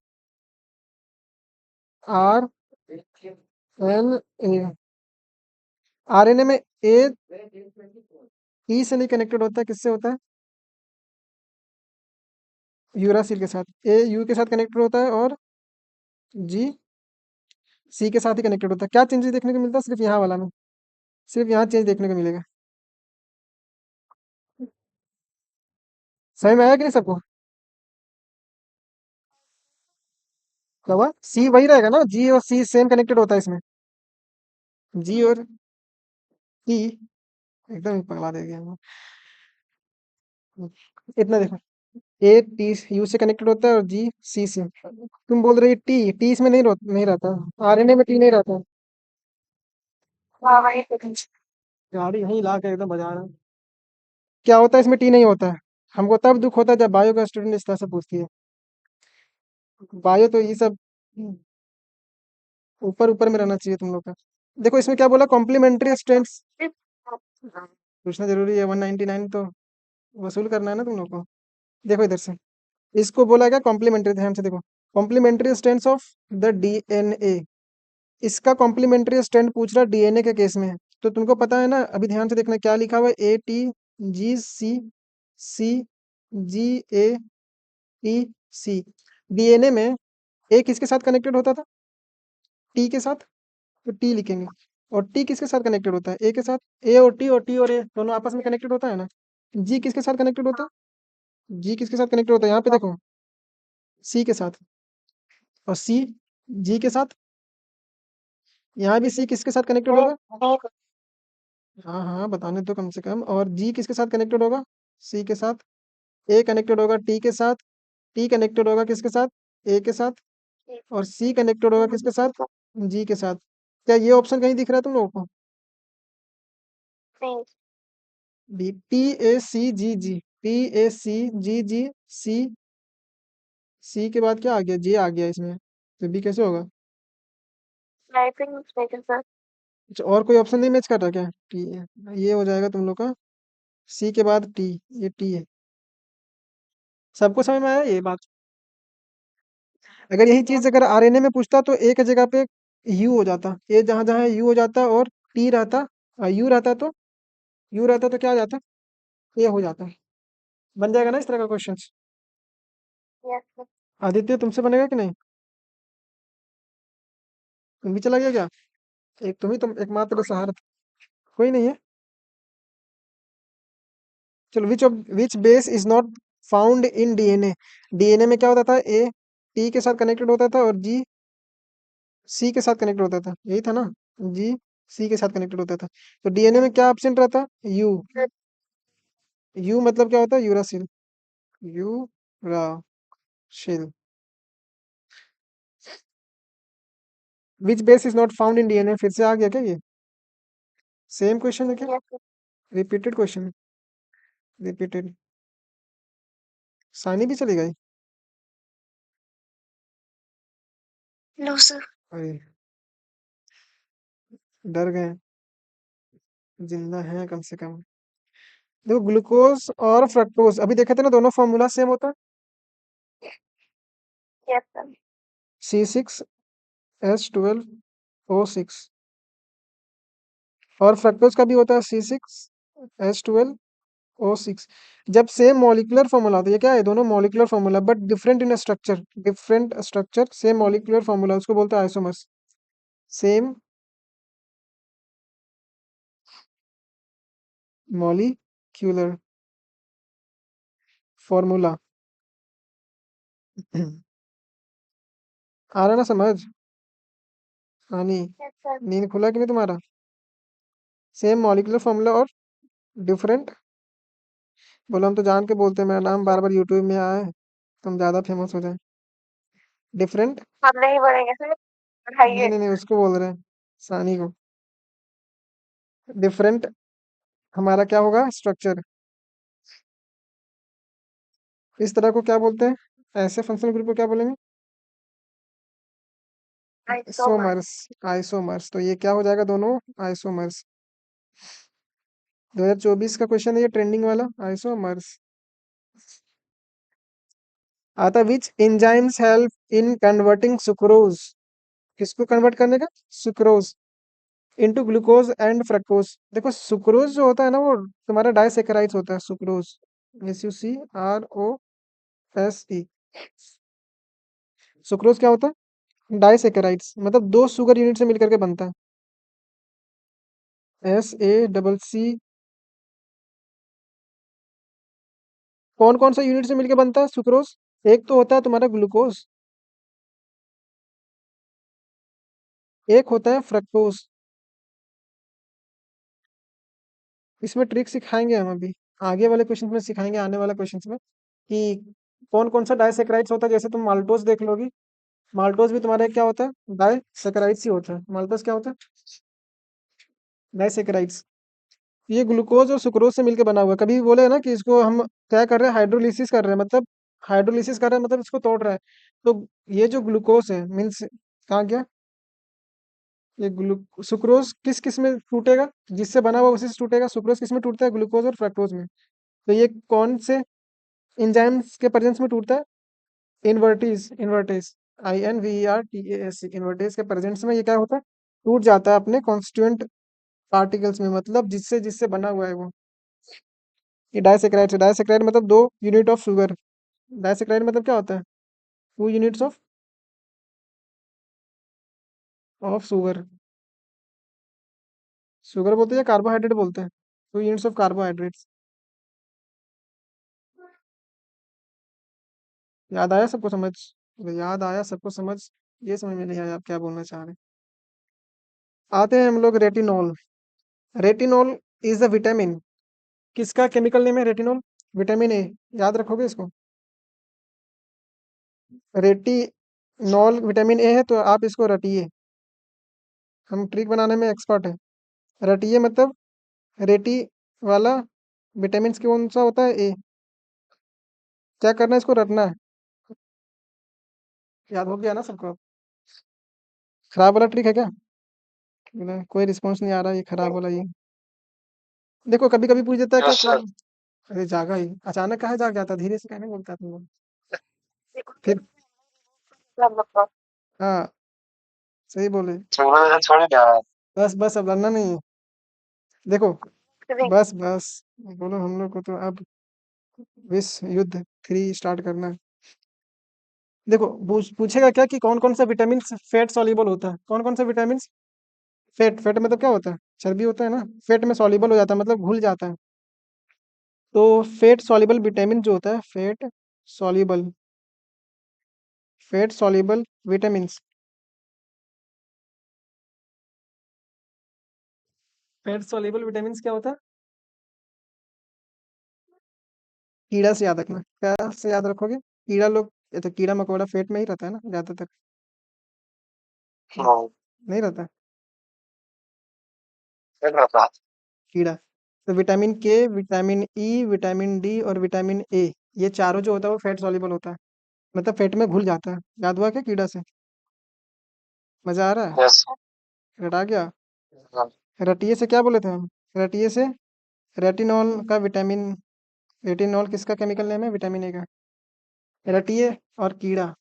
A: RNA। आरएनए में ए ई से नहीं कनेक्टेड होता है, किससे होता है? यूरासिल के साथ। ए यू के साथ कनेक्टेड होता है और जी सी के साथ ही कनेक्टेड होता है। क्या चेंजेस देखने को मिलता है? सिर्फ यहाँ वाला में, सिर्फ यहाँ चेंज देखने को मिलेगा। समझ में आया कि नहीं सबको? क्या हुआ? सी वही रहेगा ना, जी और सी सेम कनेक्टेड होता है इसमें। जी और टी एकदम ही पगला देगी हमको। इतना देखो, ए टी यू से कनेक्टेड होता है और जी सी से। तुम बोल रही टी, टी इसमें नहीं रहता, आरएनए में टी नहीं रहता।
B: हाँ वही तो।
A: गाड़ी यहीं ला के एकदम बजा रहा है। क्या होता है इसमें टी नहीं होता है? हमको तब दुख होता है जब बायो का स्टूडेंट इस तरह से पूछती है। बायो तो ये सब ऊपर ऊपर में रहना चाहिए तुम लोग का। देखो इसमें क्या बोला, कॉम्प्लीमेंट्री स्ट्रेंथ्स। पूछना जरूरी है, 199 तो वसूल करना है ना तुम लोग को। देखो इधर से, इसको बोला गया कॉम्प्लीमेंट्री, ध्यान से देखो, complementary strands of the DNA. इसका कॉम्प्लीमेंट्री स्ट्रैंड पूछ रहा है डीएनए के केस में। तो तुमको पता है ना, अभी ध्यान से देखना क्या लिखा हुआ है, A T G C C G A T C. DNA में ए किसके साथ कनेक्टेड होता था? टी के साथ। तो टी लिखेंगे। और टी किसके साथ कनेक्टेड होता है? ए के साथ। ए और टी और ए दोनों आपस में कनेक्टेड होता है ना। जी किसके साथ कनेक्टेड होता है? जी किसके साथ कनेक्टेड होता है? यहाँ पे देखो, सी के साथ। और सी जी के साथ। यहाँ भी सी किसके साथ कनेक्टेड होगा? हाँ हाँ बताने दो कम से कम। और जी किसके साथ कनेक्टेड होगा? सी के साथ। ए कनेक्टेड होगा टी के साथ। टी कनेक्टेड होगा किसके साथ? ए के साथ। और सी कनेक्टेड होगा किसके साथ? जी के साथ। क्या ये ऑप्शन कहीं दिख रहा है तुम लोगों को? D T A C G G, T A C G G C. C के बाद क्या आ गया? जे आ गया इसमें, तो बी कैसे होगा?
B: I think mistaken sir.
A: अच्छा, और कोई ऑप्शन नहीं मैच कर रहा क्या? टी ये हो जाएगा तुम लोग का। सी के बाद टी, ये टी है। सबको समझ में आया ये बात? अगर यही चीज अगर आरएनए में पूछता तो ए की जगह पे यू हो जाता, ए जहां जहां यू हो जाता और टी रहता, यू रहता तो, यू रहता तो क्या आ जाता? ए हो जाता। बन जाएगा ना इस तरह का क्वेश्चन?
B: Yes sir.
A: आदित्य तुमसे बनेगा कि नहीं? तुम भी चला गया क्या? एक तुम ही, तुम एकमात्र सहारा था। कोई नहीं है। चलो, which base is not found in DNA. DNA में क्या होता था? ए टी के साथ कनेक्टेड होता था और जी सी के साथ कनेक्टेड होता था, यही था ना। जी सी के साथ कनेक्टेड होता था। तो डीएनए में क्या एब्सेंट रहता? यू। यू मतलब क्या होता है? Uracil. Uracil. Which base is not found in DNA, फिर से आ गया क्या ये? सेम क्वेश्चन है क्या?
B: Yes sir.
A: Repeated question. Repeated. Sani भी चली गई?
B: No sir.
A: अरे, डर गए। जिंदा है कम से कम। देखो, ग्लूकोज और फ्रक्टोज अभी देखे थे ना, दोनों फॉर्मूला सेम होता है।
B: Yes sir.
A: C6H12O6। और फ्रक्टोज का भी होता है C6H12O6। जब सेम मॉलिक्यूलर फॉर्मूला होता है, ये क्या है? दोनों molecular formula but different in structure, different structure same molecular formula, उसको बोलते हैं आइसोमर्स। Same molecular formula. आ रहा ना समझ? हानि,
B: यस सर।
A: नींद खुला कि नहीं तुम्हारा? सेम मॉलिक्यूलर फॉर्मूला और डिफरेंट। बोलो हम तो जान के बोलते हैं, मेरा नाम बार बार यूट्यूब में आया है, तुम ज्यादा फेमस हो जाए। डिफरेंट।
B: हम नहीं बोलेंगे सर,
A: नहीं
B: पढ़ाइए।
A: नहीं नहीं, उसको बोल रहे हैं, सानी को। डिफरेंट हमारा क्या होगा? स्ट्रक्चर। इस तरह को क्या बोलते हैं? ऐसे फंक्शनल ग्रुप को क्या बोलेंगे?
B: आइसोमर।
A: सोमर्स। आइसोमर्स, तो ये क्या हो जाएगा? दोनों आइसोमर्स। 2024 का क्वेश्चन है ये, ट्रेंडिंग वाला, आइसोमर्स। आता which enzymes help in converting sucrose. किसको कन्वर्ट करने का? Sucrose into glucose and fructose. देखो सुक्रोज जो होता है ना, वो तुम्हारा डाइसेकेराइड्स होता है, सुक्रोज। SUCROSE। सुक्रोज क्या होता है? डाइसेकेराइड्स, मतलब दो शुगर यूनिट से मिलकर के बनता है। SACC। कौन कौन सा यूनिट से मिलकर बनता है सुक्रोज? एक तो होता है तुम्हारा ग्लूकोज, एक होता है फ्रक्टोज। इसमें ट्रिक सिखाएंगे हम अभी, आगे वाले क्वेश्चन में सिखाएंगे, आने वाले क्वेश्चन में कि कौन कौन सा डाइसेक्राइड्स होता है। जैसे तुम माल्टोज देख लोगी, माल्टोज भी तुम्हारा क्या होता है, डाइसेक्राइड्स ही होता है। माल्टोज क्या होता है, डाइसेक्राइड्स। ये ग्लूकोज और सुक्रोज से मिलकर बना हुआ है। कभी बोले ना कि इसको हम क्या कर रहे हैं, हाइड्रोलिसिस कर रहे हैं, मतलब हाइड्रोलिसिस कर रहे हैं मतलब इसको तोड़ रहा है। तो ये जो ग्लूकोज है मीन्स, कहाँ गया ये ग्लू सुक्रोज, किस किस में टूटेगा, जिससे बना हुआ उसी से टूटेगा। सुक्रोज किस में टूटता है, ग्लूकोज और फ्रक्टोज में। तो ये कौन से एंजाइम्स के प्रेजेंस में टूटता है, इन्वर्टीज, इन्वर्टेज, INVERTAS, इन्वर्टेज के प्रेजेंस में ये क्या होता है, टूट जाता है अपने कॉन्स्टिट्यूएंट पार्टिकल्स में, मतलब जिससे जिससे बना हुआ है वो। ये डाइसेक्राइड है, डाइसेक्राइड मतलब 2 यूनिट ऑफ शुगर। डाइसेक्राइड मतलब क्या होता है, 2 यूनिट्स ऑफ शुगर। शुगर बोलते हैं या कार्बोहाइड्रेट बोलते हैं, 2 यूनिट्स ऑफ कार्बोहाइड्रेट्स। याद आया सबको समझ, अरे याद आया सबको समझ, ये समझ में नहीं आया आप क्या बोलना चाह रहे हैं। आते हैं हम लोग retinol. Retinol is a vitamin, किसका केमिकल नेम है रेटिनॉल, विटामिन ए। याद रखोगे इसको, रेटिनॉल विटामिन ए है, तो आप इसको रटिए, हम ट्रिक बनाने में एक्सपर्ट है। रटिए मतलब रेटी वाला विटामिन कौन सा होता है, ए। क्या करना है, इसको रटना है। याद हो गया ना सबको, खराब वाला ट्रिक है क्या, कोई रिस्पॉन्स नहीं आ रहा, ये खराब वाला ये। देखो कभी कभी पूछ देता है क्या
B: यस
A: क्या,
B: सर।
A: अरे जागा ही अचानक, कहाँ जाग जाता, धीरे से कहने बोलता है तुम लोग फिर। हाँ, सही बोले।
B: सुबह से छोड़ क्या है?
A: बस बस, अब लड़ना नहीं है। देखो, बस बस, बोलो हम लोग को तो अब विश्व युद्ध 3 स्टार्ट करना है। देखो पूछेगा क्या कि कौन कौन सा विटामिन फैट सॉल्युबल होता है, कौन कौन सा विटामिन, फैट, फैट मतलब क्या होता है, चर्बी होता है ना, फैट में सॉल्युबल हो जाता है मतलब घुल जाता है। तो फैट सॉल्युबल विटामिन जो होता है, soluble fat soluble vitamin, fat soluble vitamin क्या होता है, कीड़ा से याद रखना। क्या से याद रखोगे, कीड़ा लोग, ये तो कीड़ा मकोड़ा पेट में ही रहता है ना ज्यादातर,
B: नहीं,
A: नहीं रहता
B: फिर रहता।
A: कीड़ा। तो विटामिन के, विटामिन ई, विटामिन डी और विटामिन ए, ये चारों जो होता है वो फैट सॉल्युबल होता है, मतलब फैट में घुल जाता है। याद हुआ क्या कीड़ा से, मजा आ रहा है,
B: यस।
A: रटा गया। रटिए से क्या बोले थे हम, रटिए से रेटिनॉल का विटामिन, रेटिनॉल किसका केमिकल नेम है, विटामिन ए का। रटिए और कीड़ा,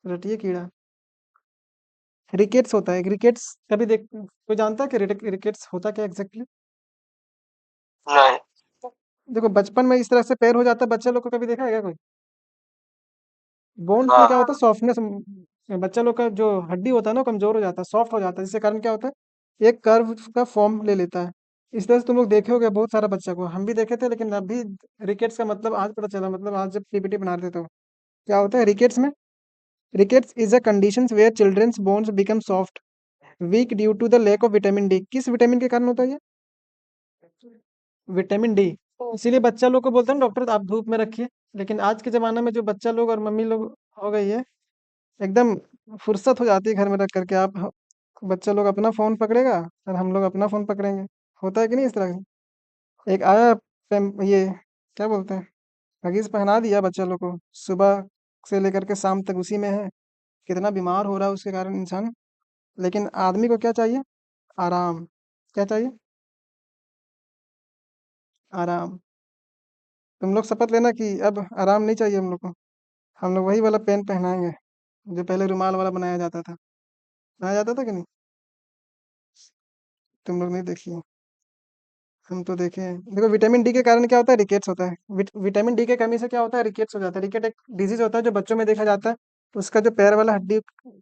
A: रटिए कीड़ा। रिकेट्स होता है, रिकेट्स कभी देख, कोई जानता है कि रिकेट्स होता क्या एग्जैक्टली।
B: नहीं।
A: देखो बचपन में इस तरह से पैर हो जाता है बच्चे लोग को, कभी देखा है क्या कोई, बोन्स में क्या
B: हाँ।
A: होता है, सॉफ्टनेस, बच्चा लोग का जो हड्डी होता है ना वो कमजोर हो जाता है, सॉफ्ट हो जाता है, जिसके कारण क्या होता है, एक कर्व का फॉर्म ले लेता है। इस तरह से तुम लोग देखे होगे बहुत सारा बच्चा को, हम भी देखे थे, लेकिन अभी रिकेट्स का मतलब आज पता चला, मतलब आज जब PPT बना रहे थे तो क्या होता है रिकेट्स में। Rickets is a condition where children's bones become soft weak due to the lack of vitamin D. किस विटामिन के कारण होता है ये, विटामिन डी। इसीलिए बच्चा लोग को बोलते हैं ना डॉक्टर आप धूप में रखिए। लेकिन आज के जमाने में जो बच्चा लोग और मम्मी लोग हो गई है, एकदम फुर्सत हो जाती है घर में रख करके, आप बच्चा लोग अपना फोन पकड़ेगा और हम लोग अपना फोन पकड़ेंगे। होता है कि नहीं इस तरह से। एक आया ये क्या बोलते हैं, हगीज पहना दिया बच्चा लोग को, सुबह से लेकर के शाम तक उसी में है, कितना बीमार हो रहा है उसके कारण इंसान। लेकिन आदमी को क्या चाहिए, आराम। क्या चाहिए, आराम। तुम लोग शपथ लेना कि अब आराम नहीं चाहिए हम लोग को, हम लोग वही वाला पेन पहनाएंगे जो पहले रुमाल वाला बनाया जाता था, बनाया जाता था कि नहीं, तुम लोग नहीं देखिए, हम तो देखे हैं। देखो विटामिन डी के कारण क्या होता है, रिकेट्स होता है। विटामिन डी के कमी से क्या होता है, रिकेट्स हो जाता है। रिकेट एक डिजीज होता है जो बच्चों में देखा जाता है। उसका जो पैर वाला हड्डी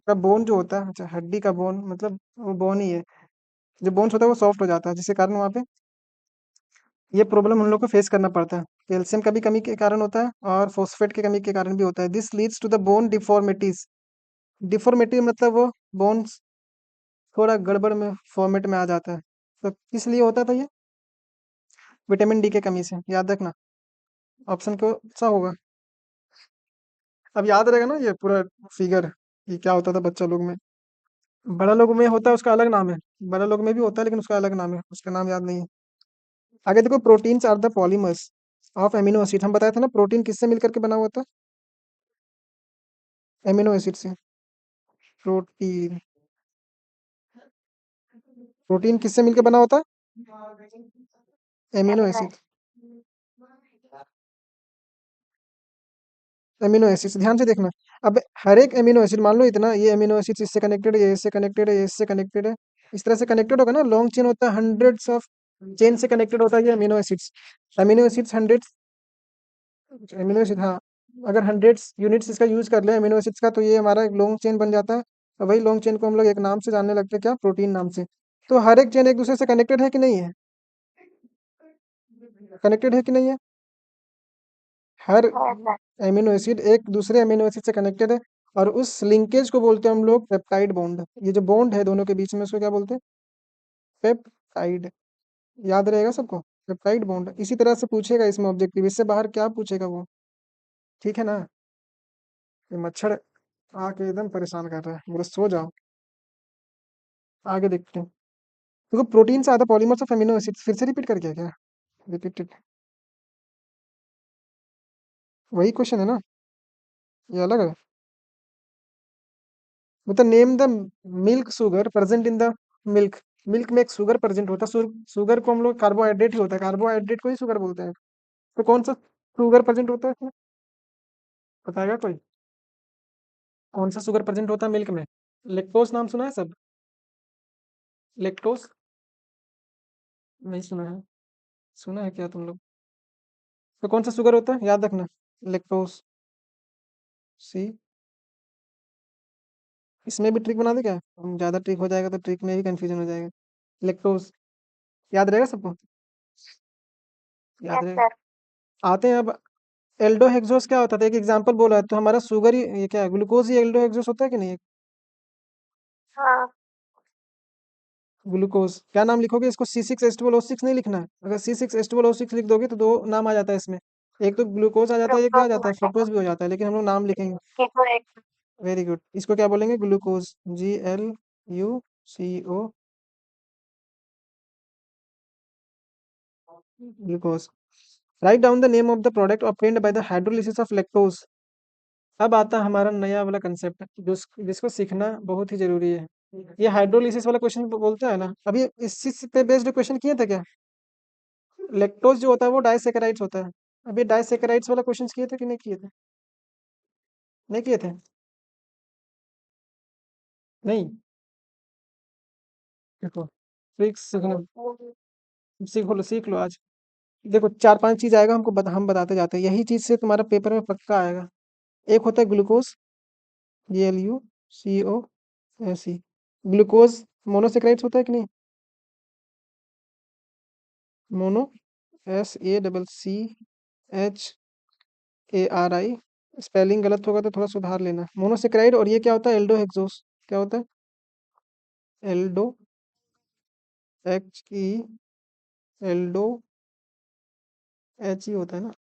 A: का बोन जो होता है, अच्छा हड्डी का बोन मतलब वो बोन ही है, जो बोन्स होता है वो सॉफ्ट हो जाता है, जिसके कारण वहाँ पे ये प्रॉब्लम हम लोग को फेस करना पड़ता है। कैल्शियम का भी कमी के कारण होता है और फॉस्फेट की कमी के कारण भी होता है। This leads to the bone deformities. Deformity मतलब वो बोन्स थोड़ा गड़बड़ में फॉर्मेट में आ जाता है। तो किस लिए होता था ये, विटामिन डी की कमी से, याद रखना। ऑप्शन को सा होगा। अब याद रहेगा ना ये पूरा फिगर, ये क्या होता था बच्चा लोग में। बड़ा लोग में होता है, उसका अलग नाम है। बड़ा लोग में भी होता है लेकिन उसका अलग नाम है, उसका नाम याद नहीं है। आगे देखो, proteins are the polymers of amino acid. हम बताया था ना प्रोटीन किससे मिलकर के बना हुआ था, एमिनो एसिड से। प्रोटीन, प्रोटीन किससे मिलकर बना होता है, amino
B: amino
A: acid. Amino acids ध्यान से देखना। अब हर एक एमिनो एसिड, मान लो इतना, ये एमिनो एसिड इससे कनेक्टेड है, ये इससे कनेक्टेड है, ये इससे कनेक्टेड है, इस तरह से कनेक्टेड होगा ना, लॉन्ग चेन होता है, हंड्रेड्स ऑफ चेन से कनेक्टेड होता है ये amino acids. Amino acids hundreds, amino acid, हाँ। अगर हंड्रेड्स यूनिट्स इसका यूज कर ले अमीनो एसिड्स का, तो ये हमारा एक लॉन्ग चेन बन जाता है। और वही लॉन्ग चेन को हम लोग एक नाम से जानने लगते हैं, क्या, प्रोटीन नाम से। तो हर एक चेन एक दूसरे से कनेक्टेड है कि नहीं है, कनेक्टेड है कि नहीं है, हर
B: है सर।
A: एमिनो एसिड एक दूसरे एमिनो एसिड से कनेक्टेड है। और उस लिंकेज को बोलते हैं हम लोग पेप्टाइड बॉन्ड। ये जो बॉन्ड है दोनों के बीच में, उसको क्या बोलते हैं, पेप्टाइड। याद रहेगा सबको, पेप्टाइड बॉन्ड। इसी तरह से पूछेगा इसमें ऑब्जेक्टिव, इससे बाहर क्या पूछेगा वो, ठीक है ना। ये मच्छर आके एकदम परेशान कर रहा है, बोले सो जाओ। आगे देखते हैं। देखो, प्रोटीन से आता पॉलीमर्स ऑफ एमिनो एसिड, फिर से रिपीट कर क्या, क्या रिपीटेड, वही क्वेश्चन है ना, ये अलग है। मतलब name the milk sugar present in the milk. Milk में एक शुगर प्रेजेंट होता है, शुगर को हम लोग कार्बोहाइड्रेट ही होता है, कार्बोहाइड्रेट को ही शुगर बोलते हैं। तो कौन सा शुगर प्रेजेंट होता है इसमें, बताएगा कोई, कौन सा शुगर प्रेजेंट होता है मिल्क में। लेक्टोस नाम सुना है सब, लेक्टोस, नहीं सुना है, सुना है क्या तुम लोग। तो कौन सा शुगर होता है, याद रखना, लेक्टोस। सी, इसमें भी ट्रिक बना दे क्या, हम ज्यादा ट्रिक हो जाएगा तो ट्रिक में भी कंफ्यूजन हो जाएगा। लेक्टोस, याद रहेगा सबको, याद
B: यस
A: रहेगा।
B: सर।
A: आते हैं अब, एल्डो हेक्सोस क्या होता था, एक एग्जांपल बोला है तो हमारा शुगर ही, ये क्या है, ग्लूकोज ही एल्डो हेक्सोस होता है कि नहीं।
B: हाँ।
A: ग्लूकोज क्या नाम लिखोगे इसको, C6H12O6 नहीं लिखना है। अगर C6H12O6 लिख दोगे तो दो नाम आ जाता है इसमें, एक तो ग्लूकोज आ जाता है, एक क्या
B: फ्रुक्टोज
A: आ
B: हो
A: जाता है,
B: जाएगा।
A: फ्रुक्टोज भी हो जाता है, लेकिन हम लोग नाम लिखेंगे।
B: कीटो एक।
A: वेरी गुड, इसको क्या बोलेंगे, glucose, GLUCO, glucose. Write down the name of the product obtained by the hydrolysis of lactose. अब आता है हमारा नया वाला कंसेप्ट, जिसको सीखना बहुत ही जरूरी है। ये हाइड्रोलिसिस वाला क्वेश्चन बोलता है ना, अभी इस चीज पे बेस्ड क्वेश्चन किए थे क्या। लैक्टोज जो होता है वो डाइसेकेराइड्स होता है। अभी डाइसेकेराइड्स वाला क्वेश्चन किए थे कि नहीं किए थे, नहीं किए थे, नहीं। देखो, ट्रिक्स सीखना, सीख लो आज। देखो, चार पांच चीज आएगा हमको हम बताते जाते हैं, यही चीज से तुम्हारा पेपर में पक्का आएगा। एक होता है ग्लूकोज, GLUCOSE। ग्लूकोज मोनोसेक्राइड्स होता है कि नहीं, मोनो, SACCHARI। स्पेलिंग गलत होगा तो थोड़ा सुधार लेना, मोनोसेक्राइड। और ये क्या होता है, एल्डो हेक्सोस, क्या होता है, एल्डो, HE, एल्डो, HE होता है ना,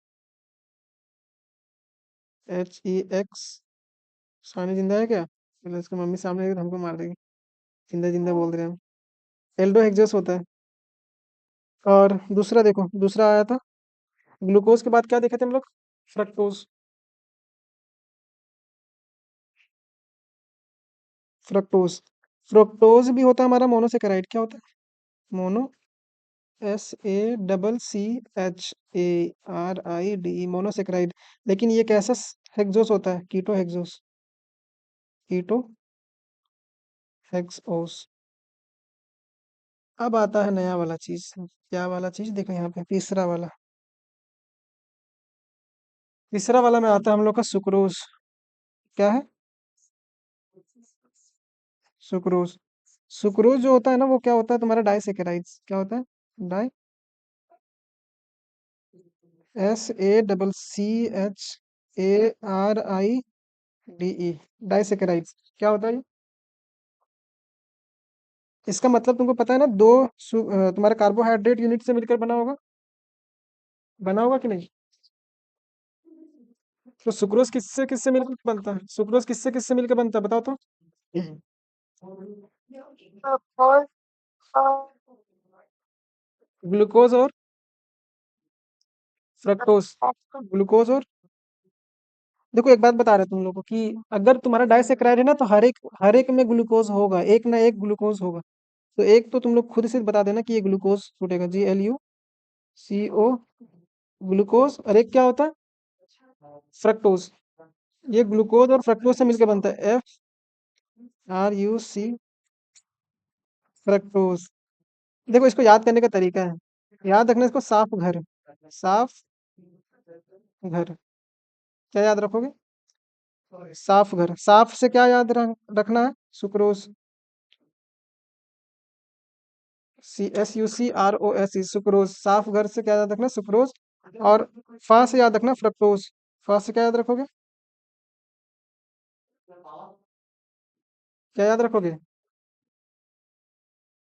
A: HEX। सानी जिंदा है क्या, चलो इसको मम्मी सामने आएगी तो हमको मार देगी, जिंदा जिंदा बोल रहे हैं हम। एल्डो हेक्सोस होता है। और दूसरा देखो, दूसरा आया था, ग्लूकोज के बाद क्या देखे थे हम लोग, फ्रक्टोज। फ्रक्टोज, फ्रुक्टोज भी होता है हमारा मोनोसेकेराइड, क्या होता है, मोनो, SACCHARID, मोनोसेकेराइड। लेकिन ये कैसा हेक्सोस होता है, कीटो हेक्सोस, कीटो हेक्सोस। अब आता है नया वाला चीज, क्या वाला चीज, देखो यहाँ पे तीसरा वाला, तीसरा वाला में आता है हम लोग का सुक्रोज। क्या है, सुक्रोज। सुक्रोज जो होता है ना वो क्या होता है तुम्हारा, डाइसेकेराइड्स, क्या होता है, डाई, SACCHARIDE, डाइसेकेराइड्स। क्या होता है ये? इसका मतलब तुमको पता है ना, दो तुम्हारा कार्बोहाइड्रेट यूनिट से मिलकर बना होगा, बना होगा कि नहीं? तो सुक्रोज किससे किससे मिलकर बनता है? सुक्रोज किससे किससे मिलकर बनता है बताओ तो।
B: ग्लूकोज और
A: ग्लूकोज और फ्रक्टोज।
B: lactose।
A: ग्लूकोज और देखो एक बात बता रहे तुम लोगों को कि अगर तुम्हारा डाइसेक्राइड है ना तो हर एक में ग्लूकोज होगा, एक ना एक ग्लूकोज होगा। तो एक तो तुम लोग खुद से बता देना कि ये ग्लूकोज छूटेगा, GLUCO ग्लूकोज, और एक क्या होता है? फ्रक्टोज। ये ग्लूकोज और फ्रक्टोज से मिलकर बनता है, FRUC फ्रक्टोज। देखो इसको याद करने का तरीका है, याद रखना इसको, साफ घर। साफ घर क्या याद रखोगे? साफ घर। साफ से क्या याद रखना है? Sucrose, SUCROS sucrose. साफ घर से क्या याद रखना? सुक्रोज। और फा से याद रखना फ्रक्टोज। फा से क्या याद रखोगे? क्या याद रखोगे?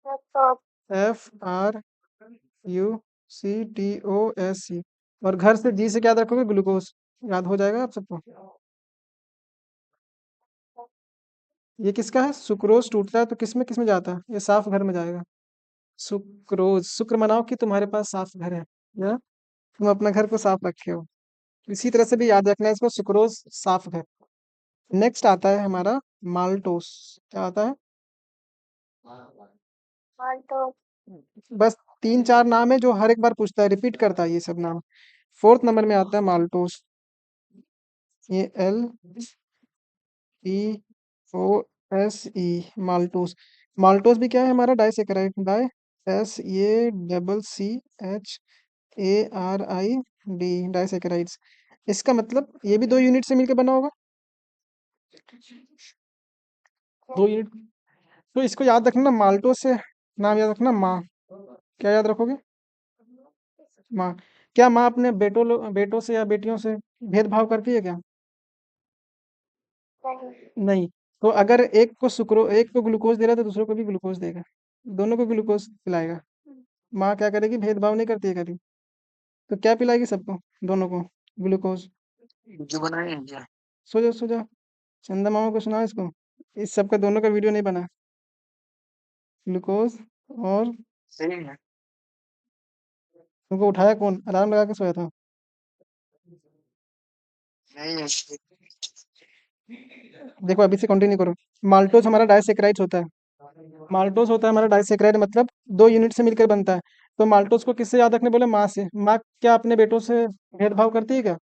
B: lactose।
A: FRUCTOSC। और घर से जी से क्या याद रखोगे? ग्लूकोज। याद हो जाएगा आप सबको। ये किसका है? सुक्रोज टूटता है तो किस में जाता है? ये साफ घर में जाएगा। सुक्रोज। शुक्र मनाओ कि तुम्हारे पास साफ घर है, या तुम अपना घर को साफ रखे हो। इसी तरह से भी याद रखना है इसको, सुक्रोज साफ घर। नेक्स्ट आता है हमारा माल्टोस। क्या आता है?
B: maltose।
A: बस 3-4 नाम है जो हर एक बार पूछता है, रिपीट करता है ये सब नाम। फोर्थ नंबर में आता है माल्टोस। ये LEOSE माल्टोस। माल्टोस भी क्या है हमारा? डाइसेकेराइड। SACCHARID disaccharides. इसका मतलब ये भी 2 यूनिट से मिलकर बना होगा। 2 यूनिट। तो इसको याद रखना ना, माल्टोस से नाम याद रखना, माँ। क्या याद रखोगे? माँ। क्या माँ अपने बेटों से या बेटियों से भेदभाव करती है क्या?
B: नहीं।
A: नहीं। तो अगर एक को ग्लूकोज दे रहा है तो दूसरे को भी ग्लूकोज देगा, दोनों को ग्लूकोज पिलाएगा। माँ क्या करेगी? भेदभाव नहीं करती है कभी। तो क्या पिलाएगी सबको? दोनों को ग्लूकोज।
B: जो बनाए हैं क्या?
A: सो जाओ सो जाओ, चंदा मामा को सुनाओ इसको। इस सब का दोनों का वीडियो नहीं बना। ग्लूकोज और
B: सही है।
A: तुमको उठाया कौन? अलार्म लगा के सोया था?
B: नहीं है।
A: देखो अभी से कंटिन्यू करो। माल्टोज हमारा डाइसेक्राइड होता है। माल्टोज होता है हमारा डाइसेक्राइड, मतलब 2 यूनिट से मिलकर बनता है। तो माल्टोज को किससे याद रखने बोले? माँ से। माँ क्या अपने बेटों से भेदभाव करती है क्या?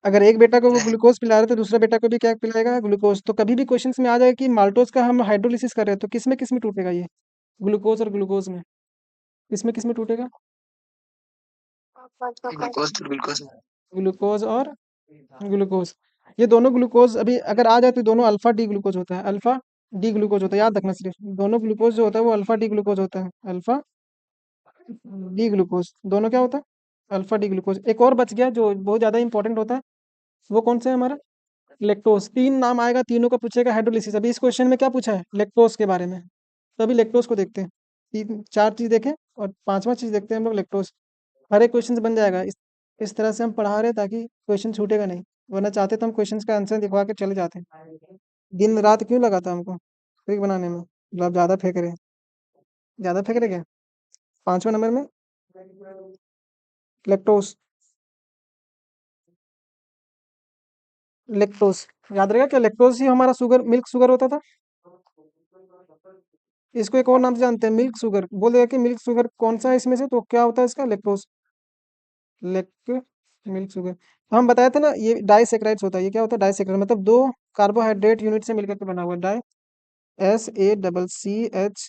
A: अगर एक बेटा को वो
B: नहीं।
A: ग्लूकोज पिला रहे तो दूसरा बेटा को भी क्या पिलाएगा? ग्लूकोज। तो कभी भी क्वेश्चंस में आ जाए कि माल्टोज का हम हाइड्रोलिसिस कर रहे हैं तो किस में टूटेगा ये? ग्लूकोज और ग्लूकोज में। किस में टूटेगा?
B: ग्लूकोज तो ग्लूकोज है।
A: ग्लूकोज और ग्लूकोज। ये दोनों ग्लूकोज अभी अगर आ जाए तो दोनों अल्फा डी ग्लूकोज होता है। अल्फा डी ग्लूकोज होता है, याद रखना सिर्फ। दोनों ग्लूकोज जो होता है वो अल्फा डी ग्लूकोज होता है। अल्फा डी ग्लूकोज दोनों क्या होता है? Alpha D glucose. एक और बच गया जो बहुत ज्यादा इंपॉर्टेंट होता है, वो कौन सा है हमारा? लेक्टोज। 3 नाम आएगा, तीनों का पूछेगा हाइड्रोलिसिस। अभी इस क्वेश्चन में क्या पूछा है? लेक्टोज के बारे में। तो अभी लेक्टोज को देखते हैं। 3-4 चीज देखें और पांचवा चीज देखते हैं हम लोग, लेक्टोज। हर एक क्वेश्चन बन जाएगा। इस तरह से हम पढ़ा रहे हैं ताकि क्वेश्चन छूटेगा नहीं, वरना चाहते तो हम क्वेश्चन का आंसर दिखवा के चले जाते हैं। दिन रात क्यों लगाता हमको ट्रिक बनाने में? मतलब आप ज्यादा फेंक रहे क्या? 5वें नंबर में लेक्टोस। लेक्टोस याद रहेगा क्या? लेक्टोस ही हमारा शुगर, मिल्क शुगर होता था। इसको एक और नाम से जानते हैं, मिल्क शुगर। बोल देगा कि मिल्क शुगर कौन सा है इसमें से, तो क्या होता है इसका? लेक्टोस। लेक्ट मिल्क शुगर। तो हम बताए थे ना ये डाइसेक्राइड्स होता है। ये क्या होता है? डाइसेक्राइड मतलब 2 कार्बोहाइड्रेट यूनिट से मिलकर के बना हुआ है। SACCHARIDE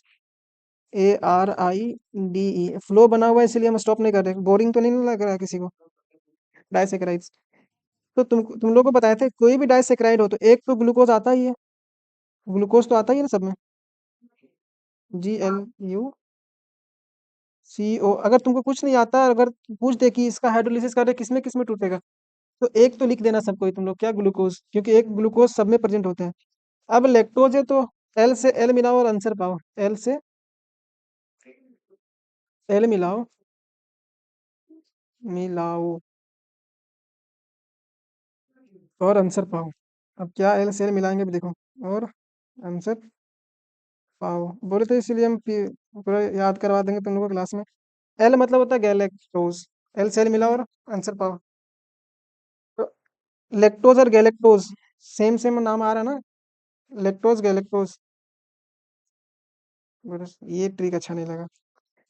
A: फ्लो बना हुआ है, इसलिए हम स्टॉप नहीं कर रहे। बोरिंग तो नहीं लग रहा है किसी को? डाइसेक्राइड्स। तो तुम लोग को बताए थे कोई भी डाइसेक्राइड हो तो एक तो ग्लूकोज आता ही है। ग्लूकोज तो आता ही है ना सब में। GLUCO। अगर तुमको कुछ नहीं आता, अगर पूछ दे कि इसका हाइड्रोलिसिस कर रहे किस में टूटेगा, तो एक तो लिख देना सबको ही तुम लोग, क्या? ग्लूकोज। क्योंकि एक ग्लूकोज सब में प्रेजेंट होता है। अब लैक्टोज है तो एल से एल मिलाओ और आंसर पाओ। एल से एल मिलाओ मिलाओ और आंसर पाओ। अब क्या एल से एल मिलाएंगे भी देखो। और आंसर पाओ बोले तो इसीलिए हम पूरा याद करवा देंगे तुम लोगों को क्लास में। एल मतलब होता है गैलेक्टोज। एल से एल मिलाओ और आंसर पाओ। तो लेक्टोज और गैलेक्टोज सेम सेम नाम आ रहा है ना। Lactose galactose. बस ये ट्रिक अच्छा नहीं लगा।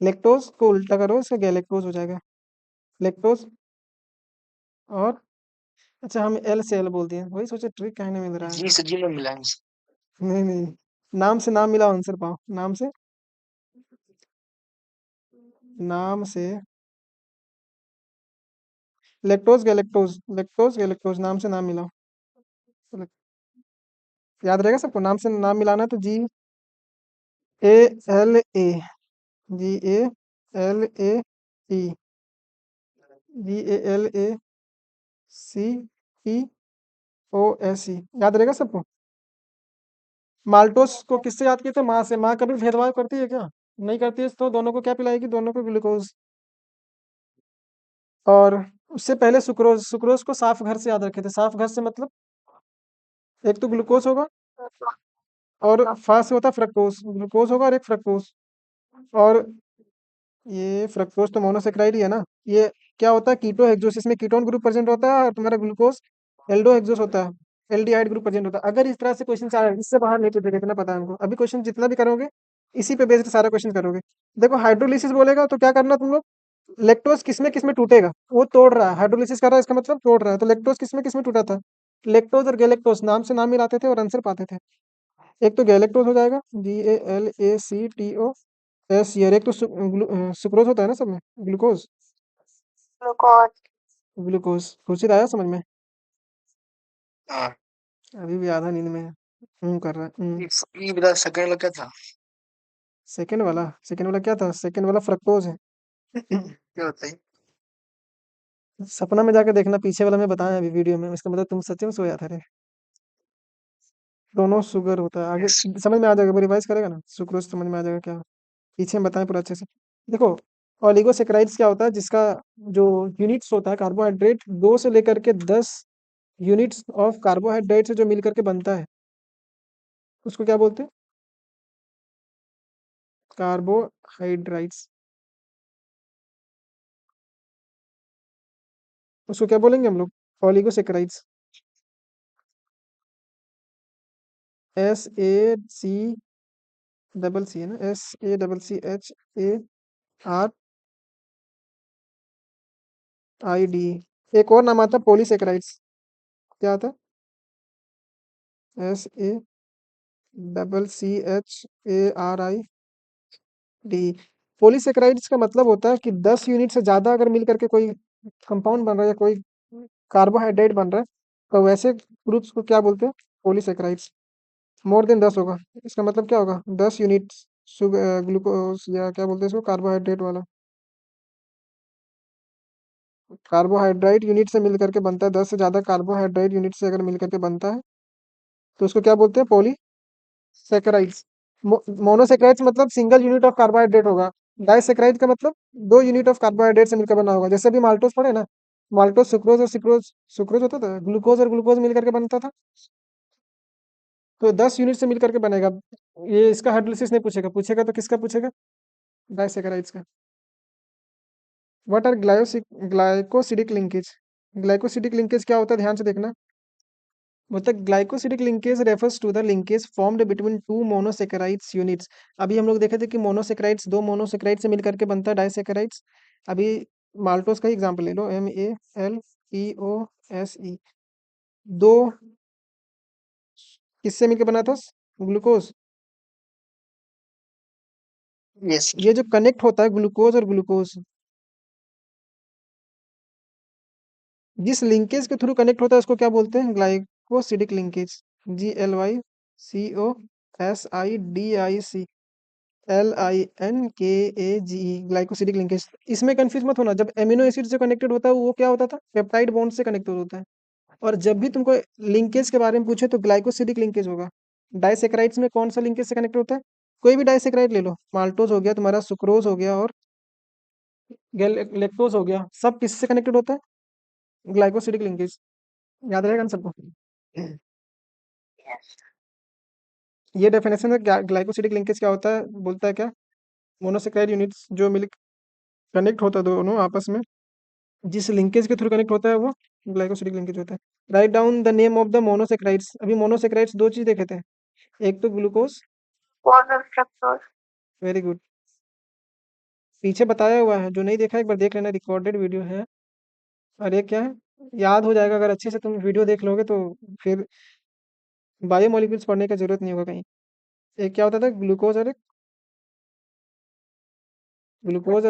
A: लेक्टोज को उल्टा करो इसका गैलेक्टोज हो जाएगा। लेक्टोज और अच्छा हम एल से एल बोल दिए वही सोचे ट्रिक कहने मिल रहा है।
C: जी से जी में मिलाएंगे।
A: नहीं नहीं नाम से नाम मिलाओ आंसर पाओ। नाम से लेक्टोज गैलेक्टोज नाम से नाम मिलाओ। याद रहेगा सबको नाम से नाम मिलाना है तो G A L A G A L A E G A L A C P O S E याद रहेगा सबको। माल्टोस को किससे याद किए थे माँ से। माँ कभी भेदभाव करती है क्या। नहीं करती है तो दोनों को क्या पिलाएगी दोनों को ग्लूकोज। और उससे पहले सुक्रोज सुक्रोज को साफ घर से याद रखे थे। साफ घर से मतलब एक तो ग्लूकोज होगा और फा से होता फ्रक्टोज। ग्लूकोज होगा और एक फ्रक्टोज। और ये फ्रक्टोज तो मोनोसेक्राइड ही है ना। ये क्या होता है कीटो हेक्सोस। इसमें कीटोन ग्रुप प्रेजेंट होता है और तुम्हारा ग्लूकोज एल्डो हेक्सोस होता है। एल्डिहाइड ग्रुप प्रेजेंट होता है। अगर इस तरह से क्वेश्चन आए इससे बाहर नहीं पूछेगा इतना पता है हमको। अभी क्वेश्चन जितना भी करोगे इसी पे बेस्ड सारा क्वेश्चन करोगे। देखो हाइड्रोलिसिस बोलेगा तो क्या करना तुम लोग। लेक्टोज किसमें टूटेगा वो तोड़ रहा है। हाइड्रोलिसिस कर रहा है इसका मतलब तोड़ रहा है। तो लेक्टोज किसमें टूटा था। लेक्टोज और गैलेक्टोज नाम से नाम मिलाते थे और आंसर पाते थे। एक तो गैलेक्टोज हो जाएगा GALACTO एस ईयर। एक तो सुक्रोज होता है ना सब में ग्लूकोज।
B: ग्लूकोज।
A: ग्लूकोज खुर्शीद आया समझ में।
C: हाँ।
A: अभी भी आधा नींद में है। कर रहा है
C: ये बता सेकंड वाला क्या था।
A: सेकंड वाला क्या था। सेकंड वाला फ्रक्टोज है।
C: क्या बताइए।
A: सपना में जाके देखना पीछे वाला मैं बताया अभी वीडियो में। इसका मतलब तुम सच में सोया था रे। दोनों शुगर होता है आगे
C: Yes.
A: समझ में आ जाएगा। रिवाइज करेगा ना सुक्रोज समझ में आ जाएगा क्या पीछे में बताएं पूरा अच्छे से। देखो ओलिगोसेक्राइड्स क्या होता है जिसका जो यूनिट्स होता है कार्बोहाइड्रेट 2 से लेकर के 10 यूनिट्स ऑफ कार्बोहाइड्रेट से जो मिल करके बनता है उसको क्या बोलते हैं। कार्बोहाइड्रेट्स उसको क्या बोलेंगे हम लोग। ओलिगोसेक्राइड्स। SAC है ना SACCHARID। एक और नाम आता है पॉलीसेक्राइड्स। क्या आता है SACCHARID। पॉलीसेक्राइड्स का मतलब होता है कि 10 यूनिट से ज्यादा अगर मिल करके कोई कंपाउंड बन रहा है या कोई कार्बोहाइड्रेट बन रहा है तो वैसे ग्रुप्स को क्या बोलते हैं पॉलीसेक्राइड्स। मोर देन 10 होगा इसका मतलब क्या होगा 10 यूनिट ग्लूकोज या क्या बोलते हैं इसको कार्बोहाइड्रेट वाला। कार्बोहाइड्रेट यूनिट से मिल करके बनता है 10 से ज्यादा कार्बोहाइड्रेट यूनिट से अगर मिल करके बनता है तो उसको क्या बोलते हैं पॉलीसेक्राइड्स। मोनोसेक्राइड्स मतलब सिंगल यूनिट ऑफ कार्बोहाइड्रेट होगा। डाइसेक्राइड का मतलब 2 यूनिट ऑफ कार्बोहाइड्रेट से मिलकर बना होगा। जैसे अभी माल्टोस पढ़े ना माल्टोस सुक्रोज और सिक्रोज सुक्रोज होता था ग्लूकोज और ग्लूकोज मिल करके बनता था। तो 10 यूनिट से मिल करके बनेगा। ये इसका हाइड्रोलिसिस नहीं पूछेगा। पूछेगा तो किसका पूछेगा डाइसेक्राइड्स का। What are glycosidic linkage. Glycosidic linkage क्या होता है ध्यान से देखना। मतलब glycosidic linkage refers to the linkage formed between 2 monosaccharides units. अभी हम लोग देखे थे कि मोनोसेकेराइड्स 2 मोनोसेकेराइड से मिलकर के बनता है डाइसेकेराइड्स। अभी माल्टोस का एग्जांपल ले लो MALPOSE। दो किससे मिलकर बना था ग्लूकोज।
C: Yes.
A: ये जो कनेक्ट होता है ग्लूकोज और ग्लूकोज जिस लिंकेज के थ्रू कनेक्ट होता है उसको क्या बोलते हैं glycosidic linkage. GLYCOSIDIC glycosidic linkage. इसमें कंफ्यूज मत होना। जब एमिनो एसिड से कनेक्टेड होता है वो क्या होता था पेप्टाइड बॉन्ड से कनेक्टेड होता है। और जब भी तुमको लिंकेज के बारे में पूछे तो ग्लाइकोसिडिक लिंकेज होगा। डाइसेक्राइड्स में कौन सा लिंकेज से कनेक्ट होता है। कोई भी डाइसेक्राइड ले लो माल्टोज हो गया तुम्हारा सुक्रोज हो गया और लैक्टोज हो गया, सब किससे कनेक्टेड होता है? Glycosidic linkage. याद रहेगा ना सबको?
B: यस।
A: ये डेफिनेशन है ग्लाइकोसिडिक लिंकेज क्या होता है, बोलता है क्या? मोनोसेक्राइड यूनिट्स जो मिल कनेक्ट होता है दोनों आपस में, जिस लिंकेज के थ्रू कनेक्ट होता है वो ग्लाइकोसिडिक लिंकेज होता है। Write down the name of the monosaccharides. अभी मोनोसेक्राइड्स दो चीज देखे थे, एक तो ग्लूकोज,
B: और फ्रक्टोज।
A: वेरी गुड, पीछे बताया हुआ है, जो नहीं देखा एक बार देख लेना, रिकॉर्डेड वीडियो है। और एक क्या है, याद हो जाएगा अगर अच्छे से तुम वीडियो देख लोगे तो फिर बायोमोलिक्यूल्स पढ़ने की जरूरत नहीं होगा कहीं। एक क्या होता था, ग्लूकोज और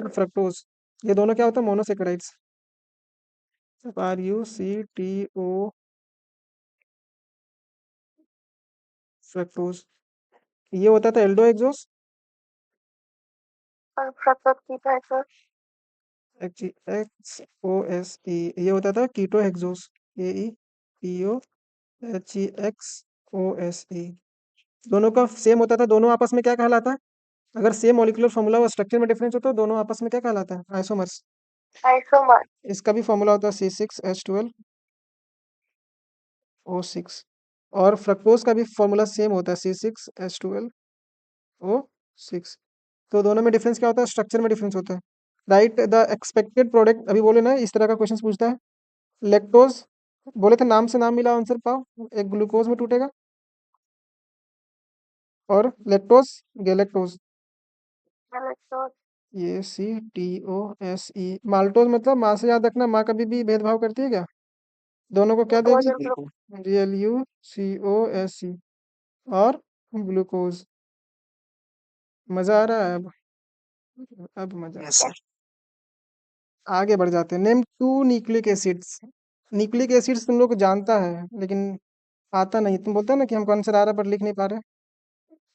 A: फ्रक्टोज, ये दोनों क्या होता है, मोनोसेक्राइड्स। RUCTO, fructose. ये होता था एल्डो एक्सोस,
B: और फ्रक्टोज की तरह
A: HEXOSE। ये होता था कीटो हेक्सोस, KETOHEXOSE। दोनों का सेम होता था, दोनों आपस में क्या कहलाता है? अगर सेम मॉलिक्यूलर फॉर्मूला और स्ट्रक्चर में डिफरेंस होता है, दोनों आपस में क्या कहलाता है? आइसोमर्स।
B: आइसोमर।
A: इसका भी फॉर्मूला होता है C6H12O6। और फ्रक्टोज का भी फॉर्मूला सेम होता है C6H12O6। तो दोनों में डिफरेंस क्या होता है? स्ट्रक्चर में डिफरेंस होता है। राइट द एक्सपेक्टेड प्रोडक्ट, अभी बोले ना इस तरह का क्वेश्चन पूछता है। लैक्टोज, बोले थे नाम से नाम मिला आंसर पाओ, एक ग्लूकोज में टूटेगा, और लैक्टोज गैलेक्टोज,
B: फ्रक्टोज।
A: ये CTOSE। माल्टोज मतलब माँ से याद रखना, माँ कभी भी भेदभाव करती है क्या? दोनों को क्या देगी?
C: बिल्कुल।
A: GLUCOSE। और ग्लूकोज। मजा आ रहा है अब मजा।
C: Yes sir.
A: आगे बढ़ जाते हैं। Name two nucleic acids. Nucleic acids तुम लोग को जानता है लेकिन आता नहीं, तुम बोलते हो ना कि हम आंसर आ रहा है पर लिख नहीं पा रहे,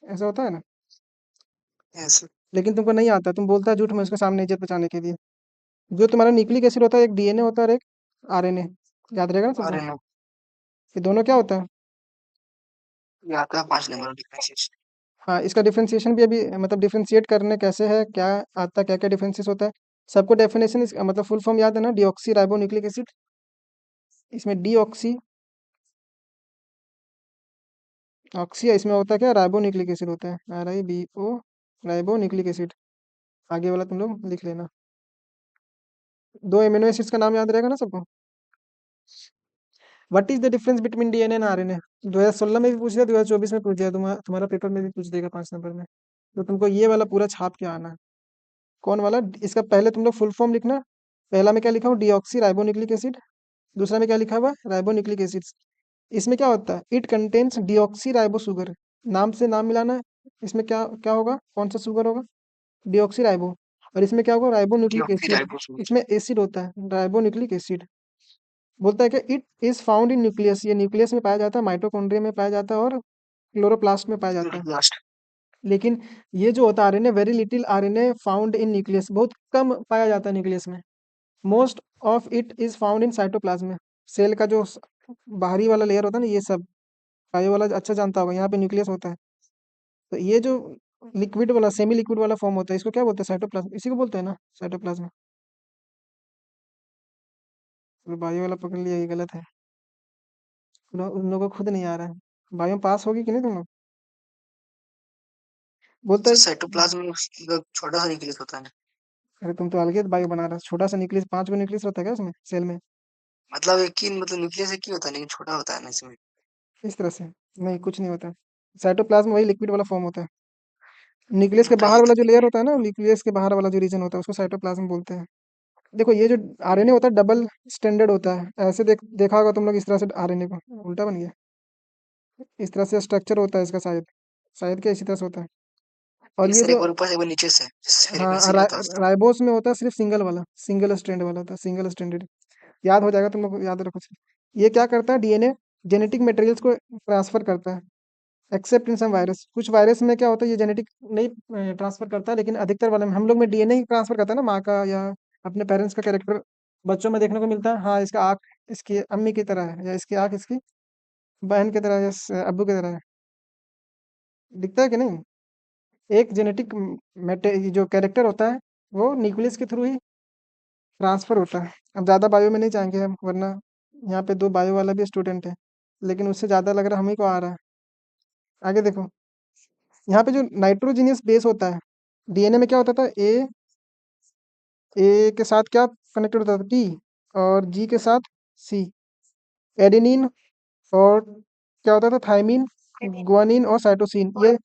A: ऐसा होता है ना।
C: Yes sir.
A: लेकिन तुमको नहीं आता, तुम बोलता है झूठ में उसके सामने इज्जत बचाने के लिए। जो तुम्हारा न्यूक्लिक एसिड होता है, एक DNA होता है और एक RNA, याद रहेगा ना
C: अरे
A: तुमको?
C: नो,
A: ये दोनों क्या होता है?
C: ये आता है 5 नंबर डिफरेंशिएशन।
A: हाँ, इसका डिफरेंशिएशन भी अभी, मतलब डिफरेंशिएट करने कैसे है, क्या आता है, क्या क्या डिफरेंसेस होता है, सबको डेफिनेशन मतलब फुल फॉर्म याद है ना? Deoxy ribo nucleic acid. इसमें डीऑक्सी ऑक्सी है, इसमें होता है क्या, राइबो न्यूक्लिक एसिड होता है, RIBO, राइबो न्यूक्लिक एसिड। आगे वाला तुम लोग लिख लेना। दो एमिनो एसिड्स का नाम याद रहेगा ना सबको? What is the difference between DNA and RNA? 2016 में भी पूछ दिया, 2024 में पूछ दिया, तुम्हारा पेपर में भी पूछ देगा 5 नंबर में। तो तुमको ये वाला पूरा छाप के आना है। कौन वाला? इसका पहले तुम लोग फुल फॉर्म लिखना। पहला में क्या लिखा हूँ, डीऑक्सी राइबोन्यूक्लिक एसिड। दूसरा में क्या लिखा हुआ है, राइबोन्यूक्लिक एसिड। इसमें क्या होता है, it contains deoxy ribo sugar. नाम से नाम मिलाना है। इसमें क्या क्या होगा, कौन सा शुगर होगा? Deoxy ribo. और इसमें क्या होगा, राइबोन्यूक्लिक एसिड।
C: डीऑक्सीराइबोस।
A: इसमें एसिड होता है, राइबोन्यूक्लिक एसिड। बोलता है कि it is found in nucleus, ये न्यूक्लियस में पाया जाता है, माइटोकॉन्ड्रिया में पाया जाता है और क्लोरोप्लास्ट में पाया जाता है।
C: लास्ट।
A: लेकिन ये जो होता है RNA, very little RNA found in nucleus, बहुत कम पाया जाता है न्यूक्लियस में। Most of it is found in cytoplasm. Cell का जो बाहरी वाला लेयर होता है ना, ये सब बायो वाला अच्छा जानता होगा, यहाँ पे न्यूक्लियस होता है। तो ये जो लिक्विड वाला, सेमी लिक्विड वाला फॉर्म होता है, इसको क्या बोलते हैं, साइटोप्लाज्म, इसी को बोलते हैं ना, साइटोप्लाज्म। तो बायो वाला पकड़ लिया, ये गलत है। उन लोगों को खुद नहीं आ रहा है। बायो में पास होगी कि नहीं तुम लोग? बोलता
C: सर
A: है।
C: साइटोप्लाज्म में मतलब छोटा सा न्यूक्लियस होता है ना।
A: अरे तुम तो अलग बायो बना रहा है, छोटा सा न्यूक्लियस, 5 गो न्यूक्लियस रहता है क्या उसमें, सेल में?
C: मतलब एक ही मतलब न्यूक्लियस एक ही होता है लेकिन छोटा होता है ना इसमें।
A: इस तरह से नहीं, कुछ नहीं होता। साइटोप्लाज्म वही लिक्विड वाला फॉर्म होता है। न्यूक्लियस के बाहर
C: बताइए
A: वाला
C: तो
A: जो
C: फिर।
A: लेयर होता है ना, न्यूक्लियस के बाहर वाला जो रीजन होता है, उसको साइटोप्लाज्म बोलते हैं। देखो ये जो RNA होता है, डबल स्टैंडर्ड होता है, ऐसे देखा होगा तुम लोग, इस तरह से RNA को उल्टा बन गया, इस तरह से स्ट्रक्चर होता है इसका, शायद शायद क्या इसी तरह से होता है। और
C: ये
A: ये
C: सर एक
A: जो,
C: बार ऊपर से एक बार नीचे से
A: हाँ,
C: वैसे नहीं होता उसका।
A: राइबोस में होता है सिर्फ सिंगल वाला, सिंगल स्ट्रैंड वाला होता है, सिंगल स्टैंडर्ड। याद हो जाएगा तुम लोग, याद रखो। ये क्या करता है, DNA जेनेटिक मटेरियल्स को ट्रांसफर करता है, एक्सेप्ट इन सम वायरस। कुछ वायरस में क्या होता है, ये जेनेटिक नहीं ट्रांसफर करता, लेकिन अधिकतर वाले में हम लोग में DNA ही ट्रांसफर करता है ना, माँ का या अपने पेरेंट्स का कैरेक्टर बच्चों में देखने को मिलता है। हाँ, इसका आँख इसकी अम्मी की तरह है, या इसकी आँख इसकी बहन की तरह है, या अब्बू की तरह है, दिखता है कि नहीं? एक जेनेटिक जो कैरेक्टर होता है, वो न्यूक्लियस के थ्रू ही ट्रांसफर होता है। अब ज़्यादा बायो में नहीं जाएंगे हम, वरना यहाँ पे 2 बायो वाला भी स्टूडेंट है, लेकिन उससे ज़्यादा लग रहा है हम ही को आ रहा है। आगे देखो, यहाँ पे जो नाइट्रोजीनियस बेस होता है, डीएनए में क्या होता था, ए के साथ क्या कनेक्टेड होता था, टी, और जी के साथ सी। एडेनिन और क्या होता था, थायमिन, ग्वानिन और साइटोसिन। ये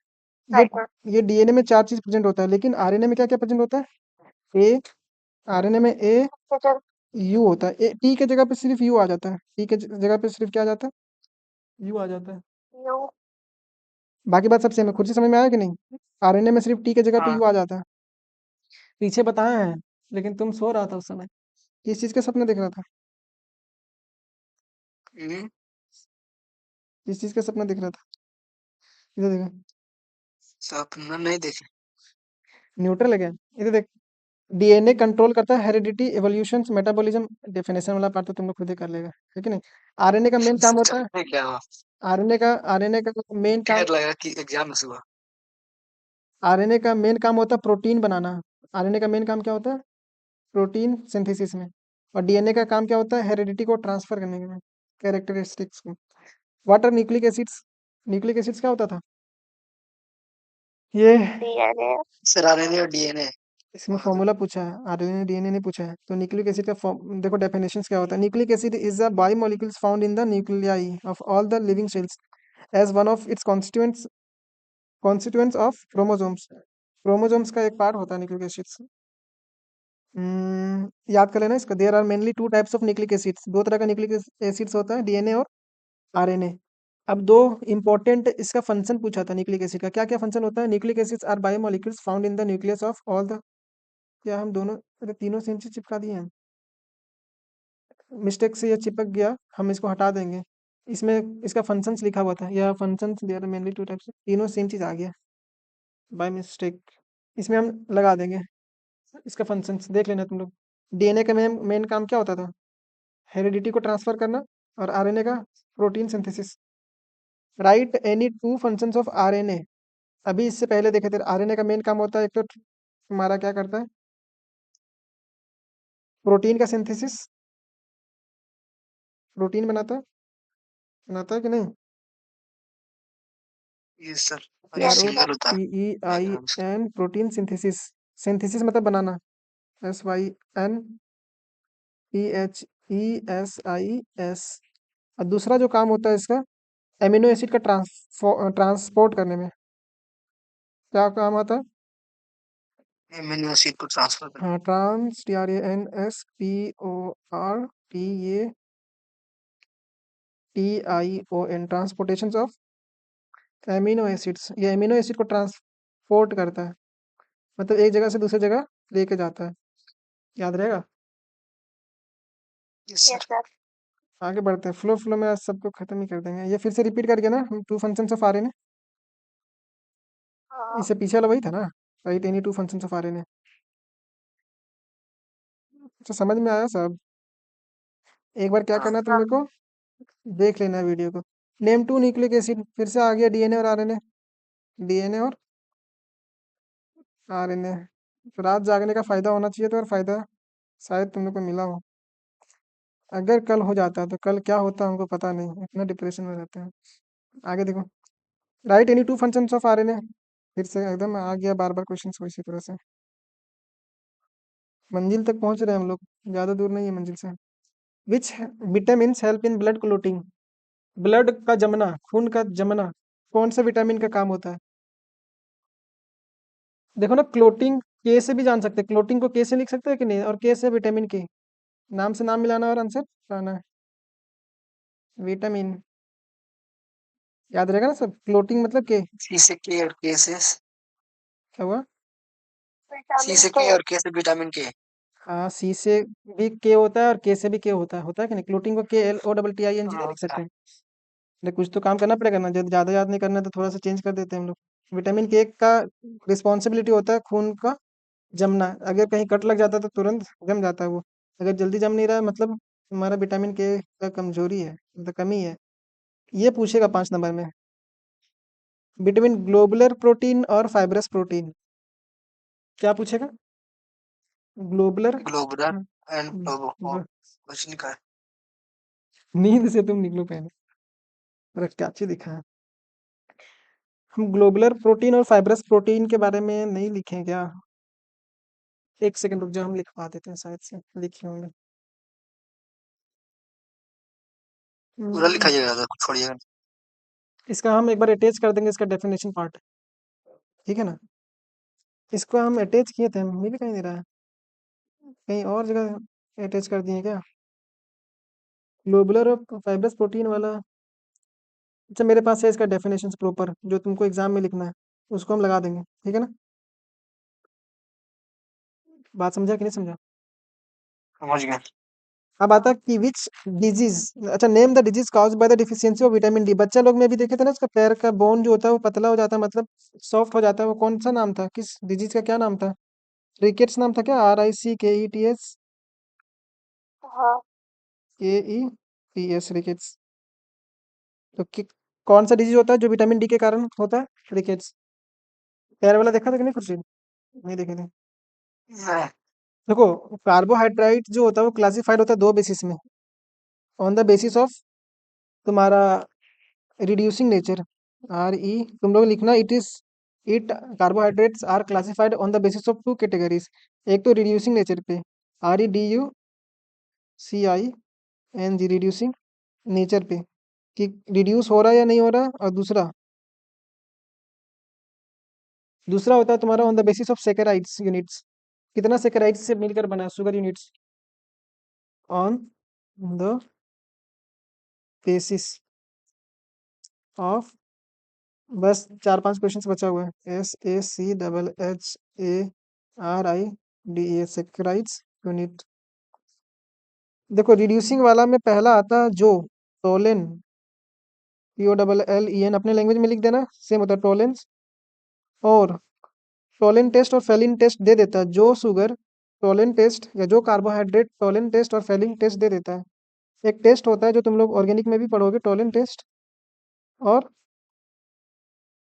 B: साइटोसिन
A: ये डीएनए में 4 चीज प्रेजेंट होता है, लेकिन आरएनए में क्या क्या प्रेजेंट होता है, ए, आरएनए में ए, यू होता है। टी के जगह पे सिर्फ यू आ जाता है, टी के जगह पे सिर्फ क्या आ जाता है, यू आ जाता है।
B: यू
A: बाकी बात सब सेम है। खुद से समझ में आया कि नहीं, आरएनए में सिर्फ टी के जगह पे
C: हाँ।
A: यू आ जाता है। पीछे बताए हैं, लेकिन तुम सो रहा था उस समय। किस चीज का सपना देख रहा था,
C: हम्म,
A: किस चीज का सपना देख रहा था, इधर देखो,
C: सपना नहीं देखे।
A: न्यूट्रल है क्या, इधर देख। डीएनए कंट्रोल करता है हेरिडिटी, एवोल्यूशन, मेटाबॉलिज्म। डेफिनेशन वाला पार्ट तो तुम लोग खुद ही कर लेगा, है कि नहीं। आरएनए का मेन काम होता है,
C: सपने क्या हुआ?
A: आरएनए का मेन काम,
C: डर लगा कि एग्जाम में हुआ।
A: आरएनए का मेन काम होता है प्रोटीन बनाना। आरएनए का मेन काम क्या होता है, प्रोटीन सिंथेसिस में। और डीएनए का काम क्या होता है, हेरिडिटी को ट्रांसफर करने में, कैरेक्टरिस्टिक्स को। What are nucleic acids, nucleic acids क्या होता था, ये
B: डीएनए
C: सर आरएनए और डीएनए।
A: इसमें फॉर्मूला पूछा है, आरएनए डीएनए नहीं पूछा है। तो न्यूक्लिक एसिड का देखो डेफिनेशंस क्या होता है। Nucleic acid is the biomolecules found in the nuclei of all the living cells as one of its constituents of chromosomes. Chromosomes का एक पार्ट होता है न्यूक्लिक एसिड्स। याद कर लेना इसका। There are mainly 2 types of nucleic acids, 2 तरह का न्यूक्लिक एसिड्स होता है, डीएनए और आरएनए। अब 2 इंपॉर्टेंट इसका फंक्शन पूछा था न्यूक्लिक एसिड का, क्या क्या फंक्शन होता है। Nucleic acids are biomolecules found in the nucleus of all the, क्या हम दोनों, अरे तीनों सेम चीज चिपका दिए हैं, मिस्टेक से ये चिपक गया, हम इसको हटा देंगे। इसमें इसका फंक्शंस लिखा हुआ था, यह functions there are mainly 2 types, तीनों सेम चीज आ गया बाय मिस्टेक। इसमें हम लगा देंगे इसका फंक्शंस, देख लेना तुम लोग। डीएनए का मेन मेन काम क्या होता था, हेरिडिटी को ट्रांसफर करना, और आरएनए का protein synthesis. Right any 2 functions of RNA. अभी इससे पहले देखे थे, आरएनए का मेन काम होता है, एक तो हमारा क्या करता है, प्रोटीन का सिंथेसिस, प्रोटीन बनाता है कि नहीं,
C: ये सर ये
B: यस
A: आर ओ
C: सिंगल होता
A: टी ई आई
C: डायग्राम से।
A: N, protein synthesis. सिंथेसिस मतलब बनाना, SYNTHESIS। और दूसरा जो काम होता है इसका, एमिनो एसिड का ट्रांसपोर्ट करने में, क्या काम आता है,
C: एमिनो एसिड को ट्रांसफर कर।
A: हाँ, TRANSPORTATION, transportation of amino acids. ये एमिनो एसिड को ट्रांसपोर्ट करता है, मतलब एक जगह से दूसरी जगह लेके जाता है। याद रहेगा।
C: Yes
B: yes
C: sir.
B: सर
A: आगे बढ़ते हैं, फ्लो में आज सबको खत्म ही कर देंगे। ये फिर से रिपीट करके ना, 2 फंक्शंस ऑफ आरएनए, इससे पीछे वाला वही था ना, right any 2 functions of RNA. अच्छा, समझ में आया सब। एक बार क्या
C: हाँ।
A: करना है तुम लोग को, देख लेना है वीडियो को। नेम 2 न्यूक्लिक एसिड, फिर से आ गया डीएनए और आरएनए, डीएनए और आरएनए। रात जागने का फायदा होना चाहिए, तो और फायदा शायद तुम लोग को मिला हो। अगर कल हो जाता तो कल क्या होता हमको पता नहीं, इतना डिप्रेशन में रहते हैं। आगे देखो, right any 2 functions of RNA, फिर से एकदम आ गया बार बार क्वेश्चन इसी तरह से। मंजिल तक पहुंच रहे हैं हम लोग, ज्यादा दूर नहीं है मंजिल से। Which vitamin help in blood clotting, blood का जमना, खून का जमना, कौन सा विटामिन का काम होता है। देखो ना, क्लोटिंग के से भी जान सकते हैं, क्लोटिंग को के से लिख सकते हैं कि नहीं, और के से विटामिन के, नाम से नाम मिलाना और आंसर आना है। विटामिन याद रहेगा ना सब, क्लोटिंग मतलब के,
C: सी से के और के से
A: क्या हुआ,
C: सी
B: विटामिन
C: से
B: के
C: के और के से विटामिन के।
A: हाँ, सी से भी के होता है और के से भी के होता है कि नहीं। क्लोटिंग को KLOTTING नहीं
C: हाँ
A: लिख
C: होता
A: सकते
C: है।
A: हैं। लेकिन कुछ तो काम करना पड़ेगा ना, जब ज़्यादा याद नहीं करना है तो थोड़ा सा चेंज कर देते हैं हम लोग। विटामिन के का रिस्पॉन्सिबिलिटी होता है खून का जमना। अगर कहीं कट लग जाता है तो तुरंत जम जाता है वो। अगर जल्दी जम नहीं रहा है, मतलब तुम्हारा विटामिन के का कमजोरी है, मतलब कमी है। ये पूछेगा 5 नंबर में, बिटवीन ग्लोबुलर प्रोटीन और फाइब्रस प्रोटीन, क्या पूछेगा, ग्लोबुलर,
C: ग्लोबुलर एंड
A: ब-
C: कुछ लिखा है।
A: नींद से तुम निकलो पहले। अरे क्या अच्छी दिखा है। हम ग्लोबुलर प्रोटीन और फाइब्रस प्रोटीन के बारे में नहीं लिखे क्या? एक सेकंड रुक जाओ, हम लिखवा देते हैं, शायद से लिखे होंगे।
C: पूरा
A: हम्म,
C: लिखाइएगा तो कुछ छोड़िएगा।
A: इसका हम एक बार अटैच कर देंगे, इसका डेफिनेशन पार्ट, ठीक है ना? इसको हम अटैच किए थे, मिल कहीं नहीं रहा है, कहीं और जगह अटैच कर दिए क्या? ग्लोबुलर और फाइब्रस प्रोटीन वाला। अच्छा, मेरे पास है इसका डेफिनेशन प्रॉपर, जो तुमको एग्जाम में लिखना है, उसको हम लगा देंगे, ठीक है ना? बात समझा कि नहीं समझा?
C: समझ गया।
A: अब आता है कि विच डिजीज, अच्छा, name the disease caused by the deficiency of vitamin D. बच्चा लोग में भी देखे थे ना, उसका पैर का बोन जो होता है वो पतला हो जाता है, मतलब सॉफ्ट हो जाता है, वो कौन सा नाम था, किस डिजीज का क्या नाम था? रिकेट्स नाम था क्या? RICKETS,
B: हाँ,
A: KETS, रिकेट्स। तो कौन सा डिजीज होता है जो विटामिन डी के कारण होता है? रिकेट्स। पैर वाला देखा था कि नहीं खुर्शीद? नहीं देखे थे।
C: नहीं।
A: देखो, कार्बोहाइड्रेट जो होता है वो क्लासिफाइड होता है दो बेसिस में, ऑन द बेसिस ऑफ तुम्हारा रिड्यूसिंग नेचर, RE, तुम लोग लिखना, it carbohydrates are classified on the basis of two categories. एक तो रिड्यूसिंग नेचर पे, REDUCING, रिड्यूसिंग नेचर पे, कि रिड्यूस हो रहा है या नहीं हो रहा, और दूसरा दूसरा होता है तुम्हारा on the basis of saccharides units, कितना सेकेराइड्स से मिलकर बना sugar units, on the basis of, बस 4-5 क्वेश्चंस बचा हुआ है, SACHHARIDE, सेकेराइड्स यूनिट। देखो, रिड्यूसिंग वाला में पहला आता है जो टोलेन, TOLLEN, अपने लैंग्वेज में लिख देना, सेम होता है टोलेंस। और टोलेन टेस्ट और फेलिन टेस्ट दे देता है जो शुगर टोलेन टेस्ट, या जो कार्बोहाइड्रेट टोलेन टेस्ट और फेलिन टेस्ट दे देता है। एक टेस्ट होता है जो तुम लोग ऑर्गेनिक में भी पढ़ोगे, टोलेन टेस्ट और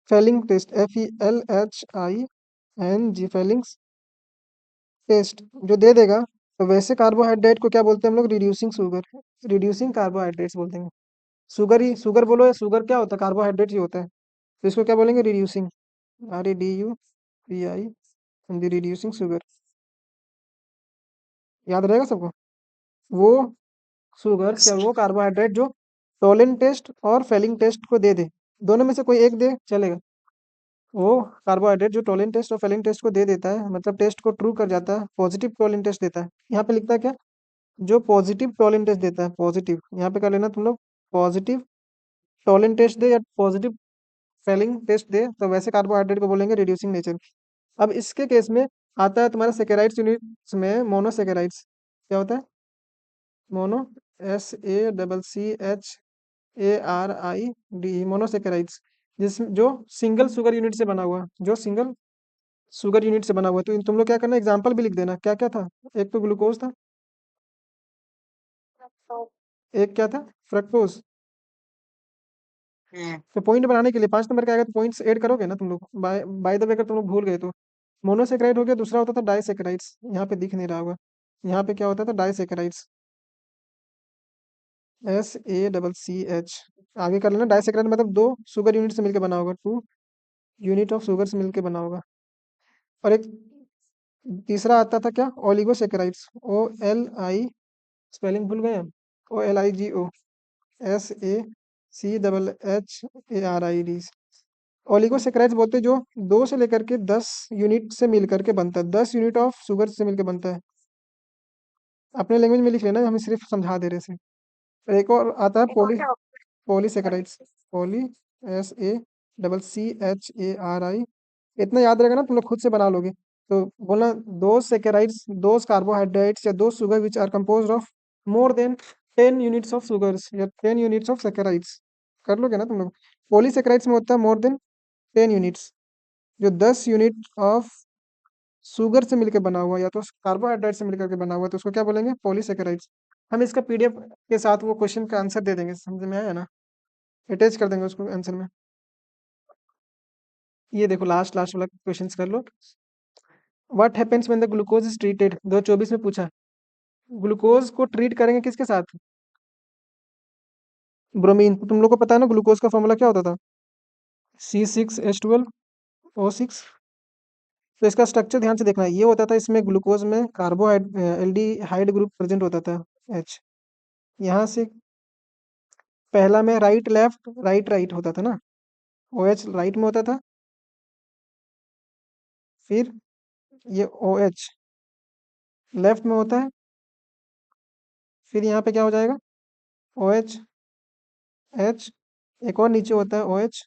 A: Fehling test, FELHING, Fehling's test जो दे देगा। तो वैसे कार्बोहाइड्रेट को क्या बोलते हैं हम लोग? रिड्यूसिंग शुगर, रिड्यूसिंग कार्बोहाइड्रेट्स बोलते हैं। शुगर ही शुगर बोलो, या शुगर क्या होता है? कार्बोहाइड्रेट ही होता है, तो इसको क्या बोलेंगे? Reducing, REDUCI, reducing sugar. याद रहेगा सबको? वो शुगर या वो कार्बोहाइड्रेट जो टोलेन टेस्ट और फेलिंग टेस्ट को दे दे, दोनों में से कोई एक दे चलेगा। वो कार्बोहाइड्रेट जो टोलेन टेस्ट और फेलिंग टेस्ट को दे देता है, मतलब टेस्ट को ट्रू कर जाता है, पॉजिटिव टोलेन टेस्ट देता है। यहाँ पे लिखता है क्या? जो पॉजिटिव टोलेन टेस्ट देता है, पॉजिटिव यहाँ पे कर लेना तुम लोग, पॉजिटिव टोलेन टेस्ट दे या पॉजिटिव फेलिंग टेस्ट दे, तो वैसे कार्बोहाइड्रेट को बोलेंगे रिड्यूसिंग नेचर। अब इसके केस में आता है तुम्हारा सेकेराइड्स यूनिट्स में मोनोसेकेराइड्स। क्या होता है? मोनो, SACCHARIDE, मोनोसेकेराइड्स, जिसमें जो सिंगल शुगर यूनिट से बना हुआ, जो सिंगल शुगर यूनिट से बना हुआ है। तो तुम लोग क्या करना, एग्जाम्पल भी लिख देना, क्या क्या था? एक तो ग्लूकोज था,
B: तो
A: एक क्या था? फ्रक्टोज।
C: हम्म।
A: तो पॉइंट बनाने के लिए 5 नंबर का आएगा तो पॉइंट्स ऐड करोगे ना तुम लोग, बाय द वे, अगर तुम लोग भूल गए तो। मोनोसेकेराइड हो गया, दूसरा होता था डाइसेकेराइड्स, यहाँ पे दिख नहीं रहा होगा, यहाँ पे क्या होता था? डाइसेकेराइड्स, SACCH, आगे कर लेना। डाइसेकेराइड मतलब दो शुगर यूनिट से मिलकर बना होगा, टू यूनिट ऑफ शुगर से मिलकर बना होगा। और एक तीसरा आता था क्या? ओलिगोसेकेराइड्स, OLI, स्पेलिंग भूल गए हम, OLIGO, SACHHARID। ओलिगोसेकेराइड्स बोलते हैं जो 2 से लेकर के 10 यूनिट से मिलकर के बनता है, 10 यूनिट ऑफ शुगर से मिलकर बनता है। अपने लैंग्वेज में लिख लेना, हम सिर्फ समझा दे रहे थे। और एक और आता है
B: एक और क्या होता
A: पॉलीसेकेराइड्स, पॉली, SACCHARI। इतना याद रहेगा ना, तुम लोग खुद से बना लोगे। तो बोलना, दो सेकेराइड्स, दो कार्बोहाइड्रेट्स या दो sugar which are compose of more than 10 units of sugars या 10 यूनिट्स ऑफ सेकेराइड्स। कर लोगे ना तुम लोग? पॉलीसेकेराइड्स में होता है मोर देन 10 यूनिट्स, जो 10 यूनिट ऑफ शुगर से मिलकर बना हुआ या तो कार्बोहाइड्रेट से मिलकर के बना हुआ, तो उसको क्या बोलेंगे? पॉलीसेकेराइड्स। हम इसका PDF के साथ वो क्वेश्चन का आंसर दे देंगे, समझ में आया ना? अटैच कर देंगे उसको आंसर में। ये देखो, लास्ट लास्ट वाला क्वेश्चन कर लो। What happens when the glucose is treated, 2024 में पूछा। ग्लूकोज को ट्रीट करेंगे किसके साथ? ब्रोमीन। तो तुम लोग को पता है ना ग्लूकोज का फॉर्मूला क्या होता था? C6H12O6। तो इसका स्ट्रक्चर ध्यान से देखना, ये होता था, इसमें ग्लूकोज में कार्बोहाइड एल्डिहाइड ग्रुप प्रेजेंट होता था H। यहाँ से पहला में राइट लेफ्ट राइट राइट होता था ना, OH राइट में होता था, फिर ये OH लेफ्ट में होता है, फिर यहाँ पे क्या हो जाएगा? OH H, एक और नीचे होता है OH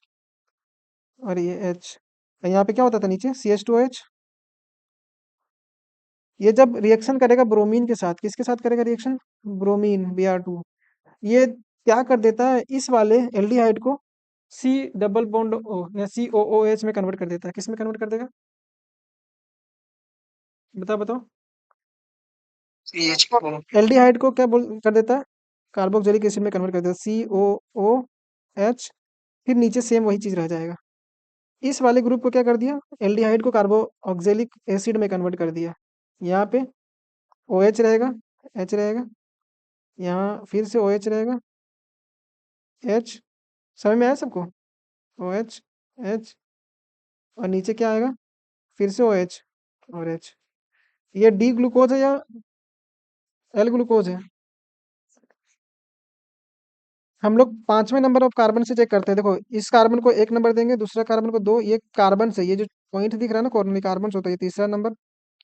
A: और ये H। यहाँ पे क्या होता था नीचे? CH2OH। ये जब रिएक्शन करेगा ब्रोमीन के साथ, किसके साथ करेगा रिएक्शन? Bromine Br2। ये क्या कर देता है, इस वाले एल्डिहाइड को C डबल बॉन्ड O या COOH में कन्वर्ट कर देता है। किस में कन्वर्ट कर देगा? बताओ बताओ।
C: CH4
A: एल्डिहाइड को क्या बोल कर देता है? कार्बोक्सिलिक एसिड में कन्वर्ट कर देता है, COOH। फिर नीचे सेम वही चीज रह जाएगा। इस वाले ग्रुप को क्या कर दिया? एल्डिहाइड को कार्बोक्सिलिक एसिड में कन्वर्ट कर दिया। यहाँ पे OH रहेगा, H रहेगा, यहाँ फिर से OH रहेगा, H। समझ में आया सबको? OH H और नीचे क्या आएगा? फिर से OH और H। ये डी ग्लूकोज है या एल ग्लूकोज है? हम लोग 5वें नंबर ऑफ कार्बन से चेक करते हैं। देखो, इस कार्बन को 1 नंबर देंगे, दूसरा कार्बन को 2। ये कार्बन से, ये जो पॉइंट दिख रहा है ना कॉर्नर, कार्बन होता है। ये तीसरा नंबर,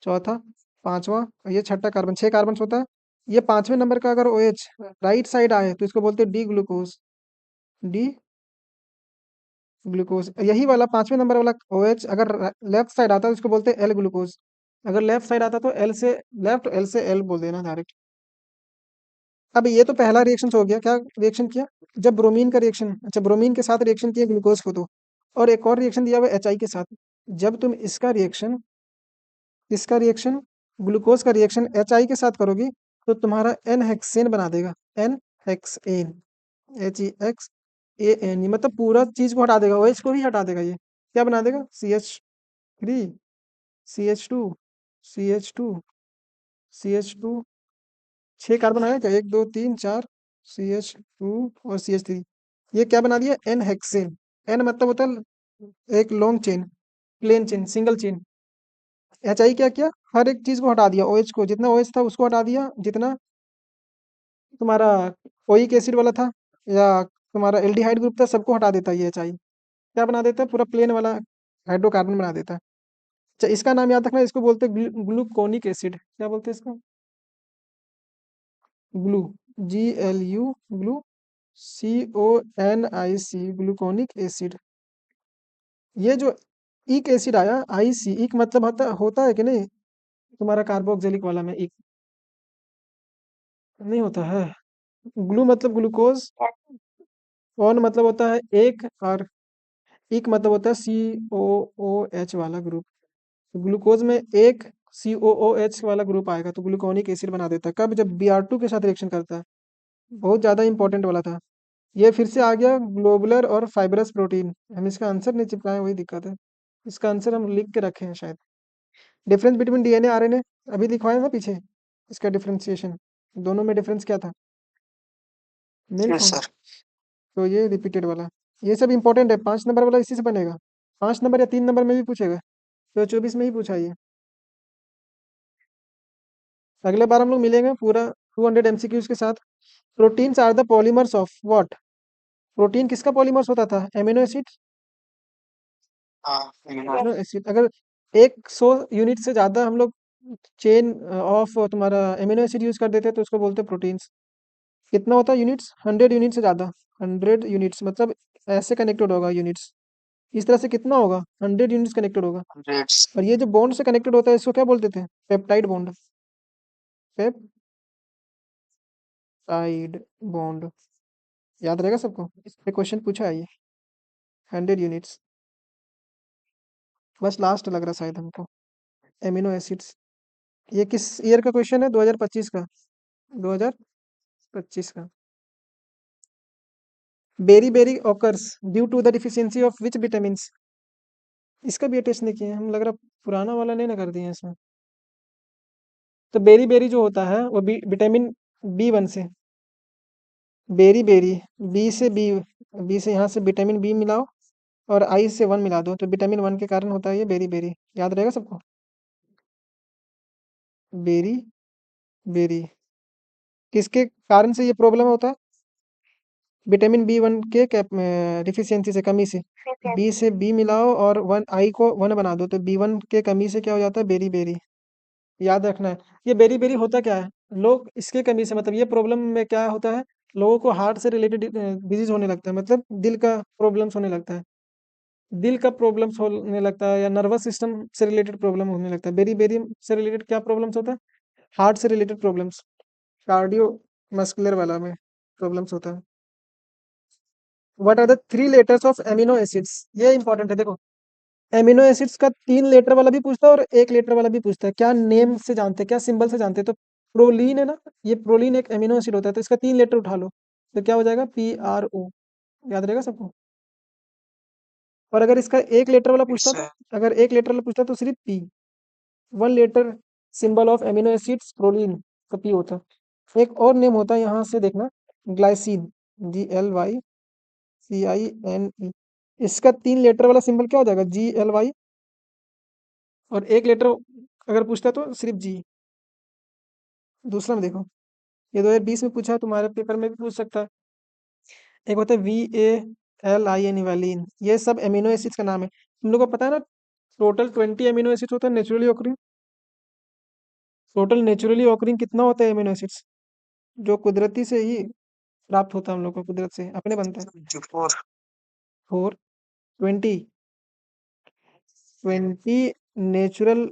A: चौथा, पांचवा और ये छठा कार्बन, 6 कार्बन होता है। ये 5वें नंबर का अगर OH राइट साइड आए तो इसको बोलते हैं डी ग्लूकोज। D glucose. यही वाला 5वें नंबर वाला OH अगर लेफ्ट साइड आता है तो इसको बोलते हैं एल ग्लूकोज। अगर लेफ्ट साइड आता तो एल से लेफ्ट, एल से एल बोल देना डायरेक्ट। अब ये तो पहला रिएक्शन हो गया। क्या रिएक्शन किया? जब ब्रोमीन का रिएक्शन, अच्छा ब्रोमीन के साथ रिएक्शन किया ग्लूकोज को, तो और एक और रिएक्शन दिया हुआ HI के साथ। जब तुम इसका रिएक्शन ग्लूकोज का रिएक्शन HI के साथ करोगी तो तुम्हारा एन हेक्सेन बना देगा। एन हेक्सेन, HEXAN, मतलब पूरा चीज को हटा देगा, OH को भी हटा देगा। ये क्या बना देगा? CH3, CH2, CH2, CH2। 6 carbon आया क्या? 1 2 3 4, CH2 और CH3। ये क्या बना दिया? N hexane. एन मतलब होता है एक long chain, plain chain, single chain. HI क्या किया? हर एक चीज को हटा दिया, OH को, जितना OH था उसको हटा दिया, जितना तुम्हारा ओइक एसिड वाला था या तुम्हारा एल्डिहाइड ग्रुप था सबको हटा देता है ये HI। क्या बना देता है? पूरा प्लेन वाला हाइड्रोकार्बन बना देता है। अच्छा, इसका नाम याद रखना, इसको बोलते हैं ग्लूकोनिक एसिड। क्या बोलते हैं इसको? Glue, GLU, glue, CONIC, gluconic acid. ये जो इक एसिड आया, IC, इक मतलब होता है कि नहीं तुम्हारा कार्बोक्सिलिक वाला में इक नहीं होता है। ग्लू मतलब ग्लूकोज, ऑन मतलब होता है एक, और इक मतलब होता है COOH वाला ग्रुप। तो ग्लूकोज में एक COOH वाला ग्रुप आएगा तो ग्लूकोनिक एसिड बना देता है। कब? जब Br2 के साथ रिएक्शन करता है। बहुत ज्यादा इंपॉर्टेंट वाला था। ये फिर से आ गया ग्लोबुलर और फाइब्रस प्रोटीन। हम इसका आंसर नहीं चिपकाए, वही दिक्कत है। इसका आंसर हम लिख के रखे हैं शायद। डिफरेंस बिटवीन DNA RNA अभी लिखवाए ना पीछे, इसका डिफरेंशिएशन, दोनों में डिफरेंस क्या था? नहीं
C: यस
A: लिखवाऊं?
C: सर।
A: तो ये रिपीटेड वाला, ये सब इंपॉर्टेंट है। 5 नंबर वाला इसी से बनेगा। 5 नंबर या 3 नंबर में भी पूछेगा, तो 24 में ही पूछा ये। अगले बार हम लोग मिलेंगे पूरा 200 MCQs के साथ। Proteins are the polymers of what? Protein किसका पॉलीमर्स होता था? Amino acid.
C: हाँ, amino
A: एमिनो
C: acid।
A: एसिड। अगर 100 यूनिट से ज्यादा हम लोग चेन ऑफ तुम्हारा एमिनो एसिड यूज कर देते हैं तो उसको बोलते हैं प्रोटीन्स। कितना होता है यूनिट्स? 100 यूनिट से ज्यादा। 100 यूनिट्स मतलब ऐसे कनेक्टेड होगा यूनिट्स, इस तरह से कितना होगा? 100 यूनिट्स कनेक्टेड होगा।
C: Hundreds।
A: और ये जो बॉन्ड से कनेक्टेड होता है इसको क्या बोलते थे? Peptide bond. Peptide bond. याद रहेगा सबको? इस पे क्वेश्चन पूछा है ये। 100 यूनिट्स, बस लास्ट लग रहा शायद हमको। Amino acids. ये किस ईयर का क्वेश्चन है? 2025 का। 2025 का। Beri beri occurs due to the deficiency of which vitamin? इसका भी टेस्ट नहीं किए हम, लग रहा पुराना वाला नहीं ना कर दिए इसमें। तो बेरी बेरी जो होता है वो विटामिन B1 से, बेरी बेरी, बी से यहाँ से विटामिन बी मिलाओ और आई से 1 मिला दो, तो विटामिन 1 के कारण होता है ये बेरी बेरी। याद रहेगा सबको? बेरी बेरी किसके कारण से ये प्रॉब्लम होता है? विटामिन B1 के डिफिशियंसी से, कमी से। बी से बी मिलाओ और आई को 1 बना दो, तो B1 के कमी से क्या हो जाता है? Beri beri. याद रखना है। ये बेरी बेरी होता क्या है? लोग इसके कमी से, मतलब ये प्रॉब्लम में क्या होता है, लोगों को हार्ट से रिलेटेड डिजीज होने लगता है, मतलब दिल का प्रॉब्लम्स होने लगता है, दिल का प्रॉब्लम्स होने लगता है, या नर्वस सिस्टम से रिलेटेड प्रॉब्लम होने लगता है। बेरी बेरी से रिलेटेड क्या प्रॉब्लम्स होता है? हार्ट से रिलेटेड प्रॉब्लम्स, कार्डियो मस्कुलर वाला में प्रॉब्लम्स होता है। What are the 3 letters of amino acids? ये इंपॉर्टेंट है, देखो। एमिनो एसिड्स का 3 लेटर वाला भी पूछता है और 1 लेटर वाला भी पूछता है। क्या नेम से जानते हैं, क्या सिंबल से जानते हैं? तो प्रोलीन है ना, ये प्रोलीन एक एमिनो एसिड होता है, तो इसका 3 लेटर उठा लो, तो क्या हो जाएगा? PRO। याद रहेगा सबको? और अगर इसका 1 लेटर वाला पूछता तो,
C: सर
A: अगर 1 लेटर वाला पूछता तो सिर्फ P, 1 letter symbol of amino acids proline का P होता है। एक और नेम होता है, यहाँ से देखना, ग्लाइसिन, GLYCINE। इसका 3 लेटर वाला सिंबल क्या हो जाएगा? GLY। और 1 लेटर अगर पूछता तो सिर्फ G। दूसरा में देखो, ये 2020 में पूछा है, तुम्हारे पेपर में भी पूछ सकता है। एक होता है VALIN, वैलिन। ये सब एमिनो एसिड्स का नाम है। तुम लोग को पता है ना, टोटल 20 एमिनो एसिड्स होता है naturally occurring. Total naturally occurring कितना होता है एमिनो एसिड्स, जो कुदरती से ही प्राप्त होता है, हम लोग को कुदरत से अपने बनता है?
C: जो 4
A: 4, 20, 20 नेचुरल,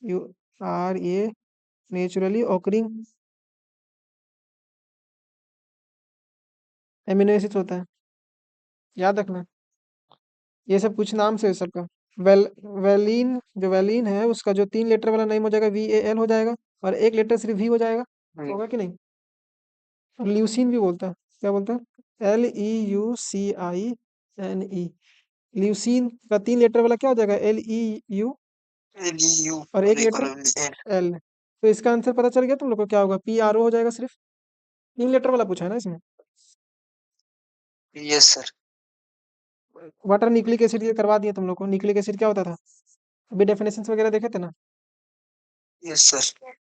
A: you are a, naturally occurring amino acids होता है। याद रखना, ये सब कुछ नाम से है सबका। वैलिन, जो वैलिन है उसका जो 3 लेटर वाला नेम हो जाएगा VAL हो जाएगा, और 1 लेटर सिर्फ V हो जाएगा। होगा कि नहीं? और ल्यूसीन भी बोलता है, क्या बोलता है? LEUCINE। ल्यूसीन का 3 लेटर वाला क्या हो जाएगा? LEU,
C: LU
A: और
C: और
A: 1
C: एक
A: लेटर
C: और N।
A: L। तो इसका आंसर पता चल गया तुम लोग को, क्या होगा? PRO हो जाएगा सिर्फ। 3 लेटर वाला पूछा है ना इसमें।
C: Yes sir.
A: Water nucleic acid ये करवा दिए तुम लोग को। न्यूक्लिक एसिड क्या होता था? अभी डेफिनेशन वगैरह देखे थे ना।
C: Yes sir.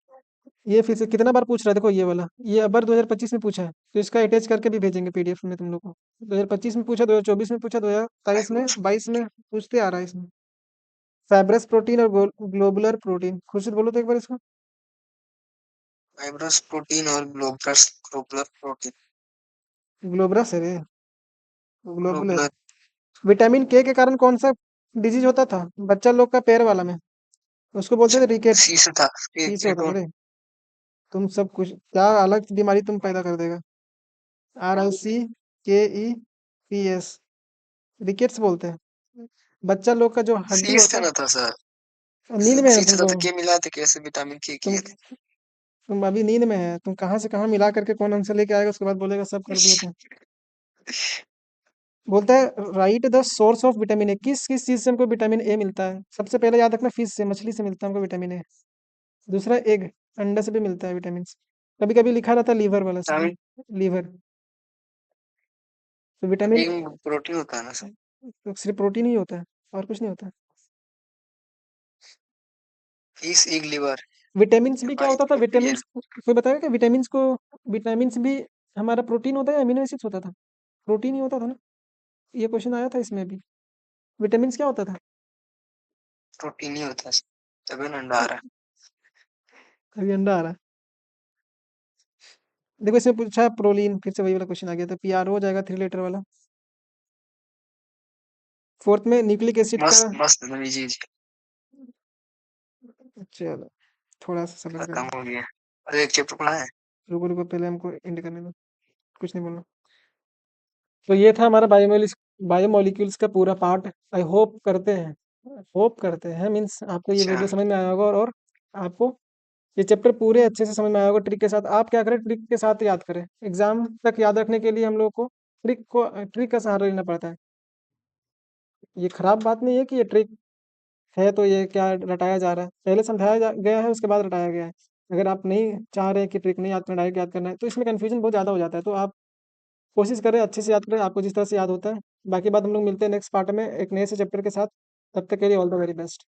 A: ये फिर से कितना बार पूछ रहा है, देखो ये वाला, ये अबर 2025 में पूछा है, तो इसका अटैच करके भी भेजेंगे PDF में तुम लोग को। 2025 में पूछा, 2024 में पूछा, 2023 में, 22 में पूछते आ रहा है इसमें। फाइब्रस प्रोटीन और ग्लोबुलर प्रोटीन, खुर्शीद बोलो तो एक बार इसको।
C: फाइब्रस प्रोटीन और ग्लोबुलर प्रोटीन।
A: ग्लोबरस है रे, ग्लोबुलर।
C: ग्लोबुलर
A: विटामिन के कारण कौन सा डिजीज होता था बच्चा लोग का, पैर वाला में? उसको बोलते थे रिकेट।
C: सी से था।
A: सी से होता था
C: कीटोन।
A: रे। तुम सब कुछ क्या अलग बीमारी तुम पैदा कर देगा। RICKEPS, रिकेट्स बोलते हैं। बच्चा लोग का जो हड्डी
C: सी से
A: होता
C: ना था सर।
A: है, नींद में है
C: सी से था
A: तुमको।
C: तो के मिला थे, कैसे विटामिन के
A: तुम
C: किए थे।
A: तुम अभी नींद में है, तुम कहाँ से कहाँ मिला करके कौन आंसर लेके आएगा, उसके बाद बोलेगा सब कर दिए थे। बोलता है right the source of vitamin A. किस किस चीज से हमको विटामिन ए मिलता है? सबसे पहले याद रखना, फिश से, मछली से मिलता है हमको विटामिन ए। दूसरा एग, अंडा से भी मिलता है विटामिन। कभी कभी लिखा रहता है लीवर वाला से,
C: विटामिन
A: लीवर। तो विटामिन
C: में प्रोटीन होता है ना सर।
A: तो सिर्फ प्रोटीन ही होता है, और कुछ नहीं होता।
C: Fish egg liver.
A: विटामिन भी क्या होता था? Vitamin,
C: YPPL।
A: कोई बताएगा कि विटामिन भी हमारा प्रोटीन होता है, अमीनो एसिड्स होता था? प्रोटीन ही होता था ना। ये क्वेश्चन आया था इसमें भी। विटामिन क्या होता था?
C: प्रोटीन ही होता है सर, तभी ना अंडा आ रहा
A: अभी अंडा आ रहा है। देखो इसमें पूछा है प्रोलीन, फिर से वही वाला क्वेश्चन आ गया था। PRO हो जाएगा 3 लेटर वाला। फोर्थ में न्यूक्लिक
C: है।
A: एसिड का,
C: मस्त मस्त जी जी।
A: चलो थोड़ा सा सबर
C: खत्म
A: करो।
C: हो गया। अरे एक चैप्टर पढ़ा है।
A: रुको रुको, पहले हमको एंड करने दो, कुछ नहीं बोलना। तो ये था हमारा बायोमोलिक्यूल्स का पूरा पार्ट। आई होप करते हैं मीन्स आपको ये
C: अच्छा।
A: वीडियो समझ में आया होगा, और आपको ये चैप्टर पूरे अच्छे से समझ में आया होगा। ट्रिक के साथ आप क्या करें, ट्रिक के साथ याद करें। एग्जाम तक याद रखने के लिए हम लोग को ट्रिक का सहारा लेना पड़ता है। ये खराब बात नहीं है कि ये ट्रिक है तो ये क्या रटाया जा रहा है, पहले समझाया गया है उसके बाद रटाया गया है। अगर आप नहीं चाह रहे कि ट्रिक नहीं याद करना, डायरेक्ट याद करना है, तो इसमें कन्फ्यूजन बहुत ज़्यादा हो जाता है। तो आप कोशिश करें अच्छे से याद करें, आपको जिस तरह से याद होता है। बाकी बात हम लोग मिलते हैं नेक्स्ट पार्ट में एक नए से चैप्टर के साथ। तब तक के लिए ऑल द वेरी बेस्ट।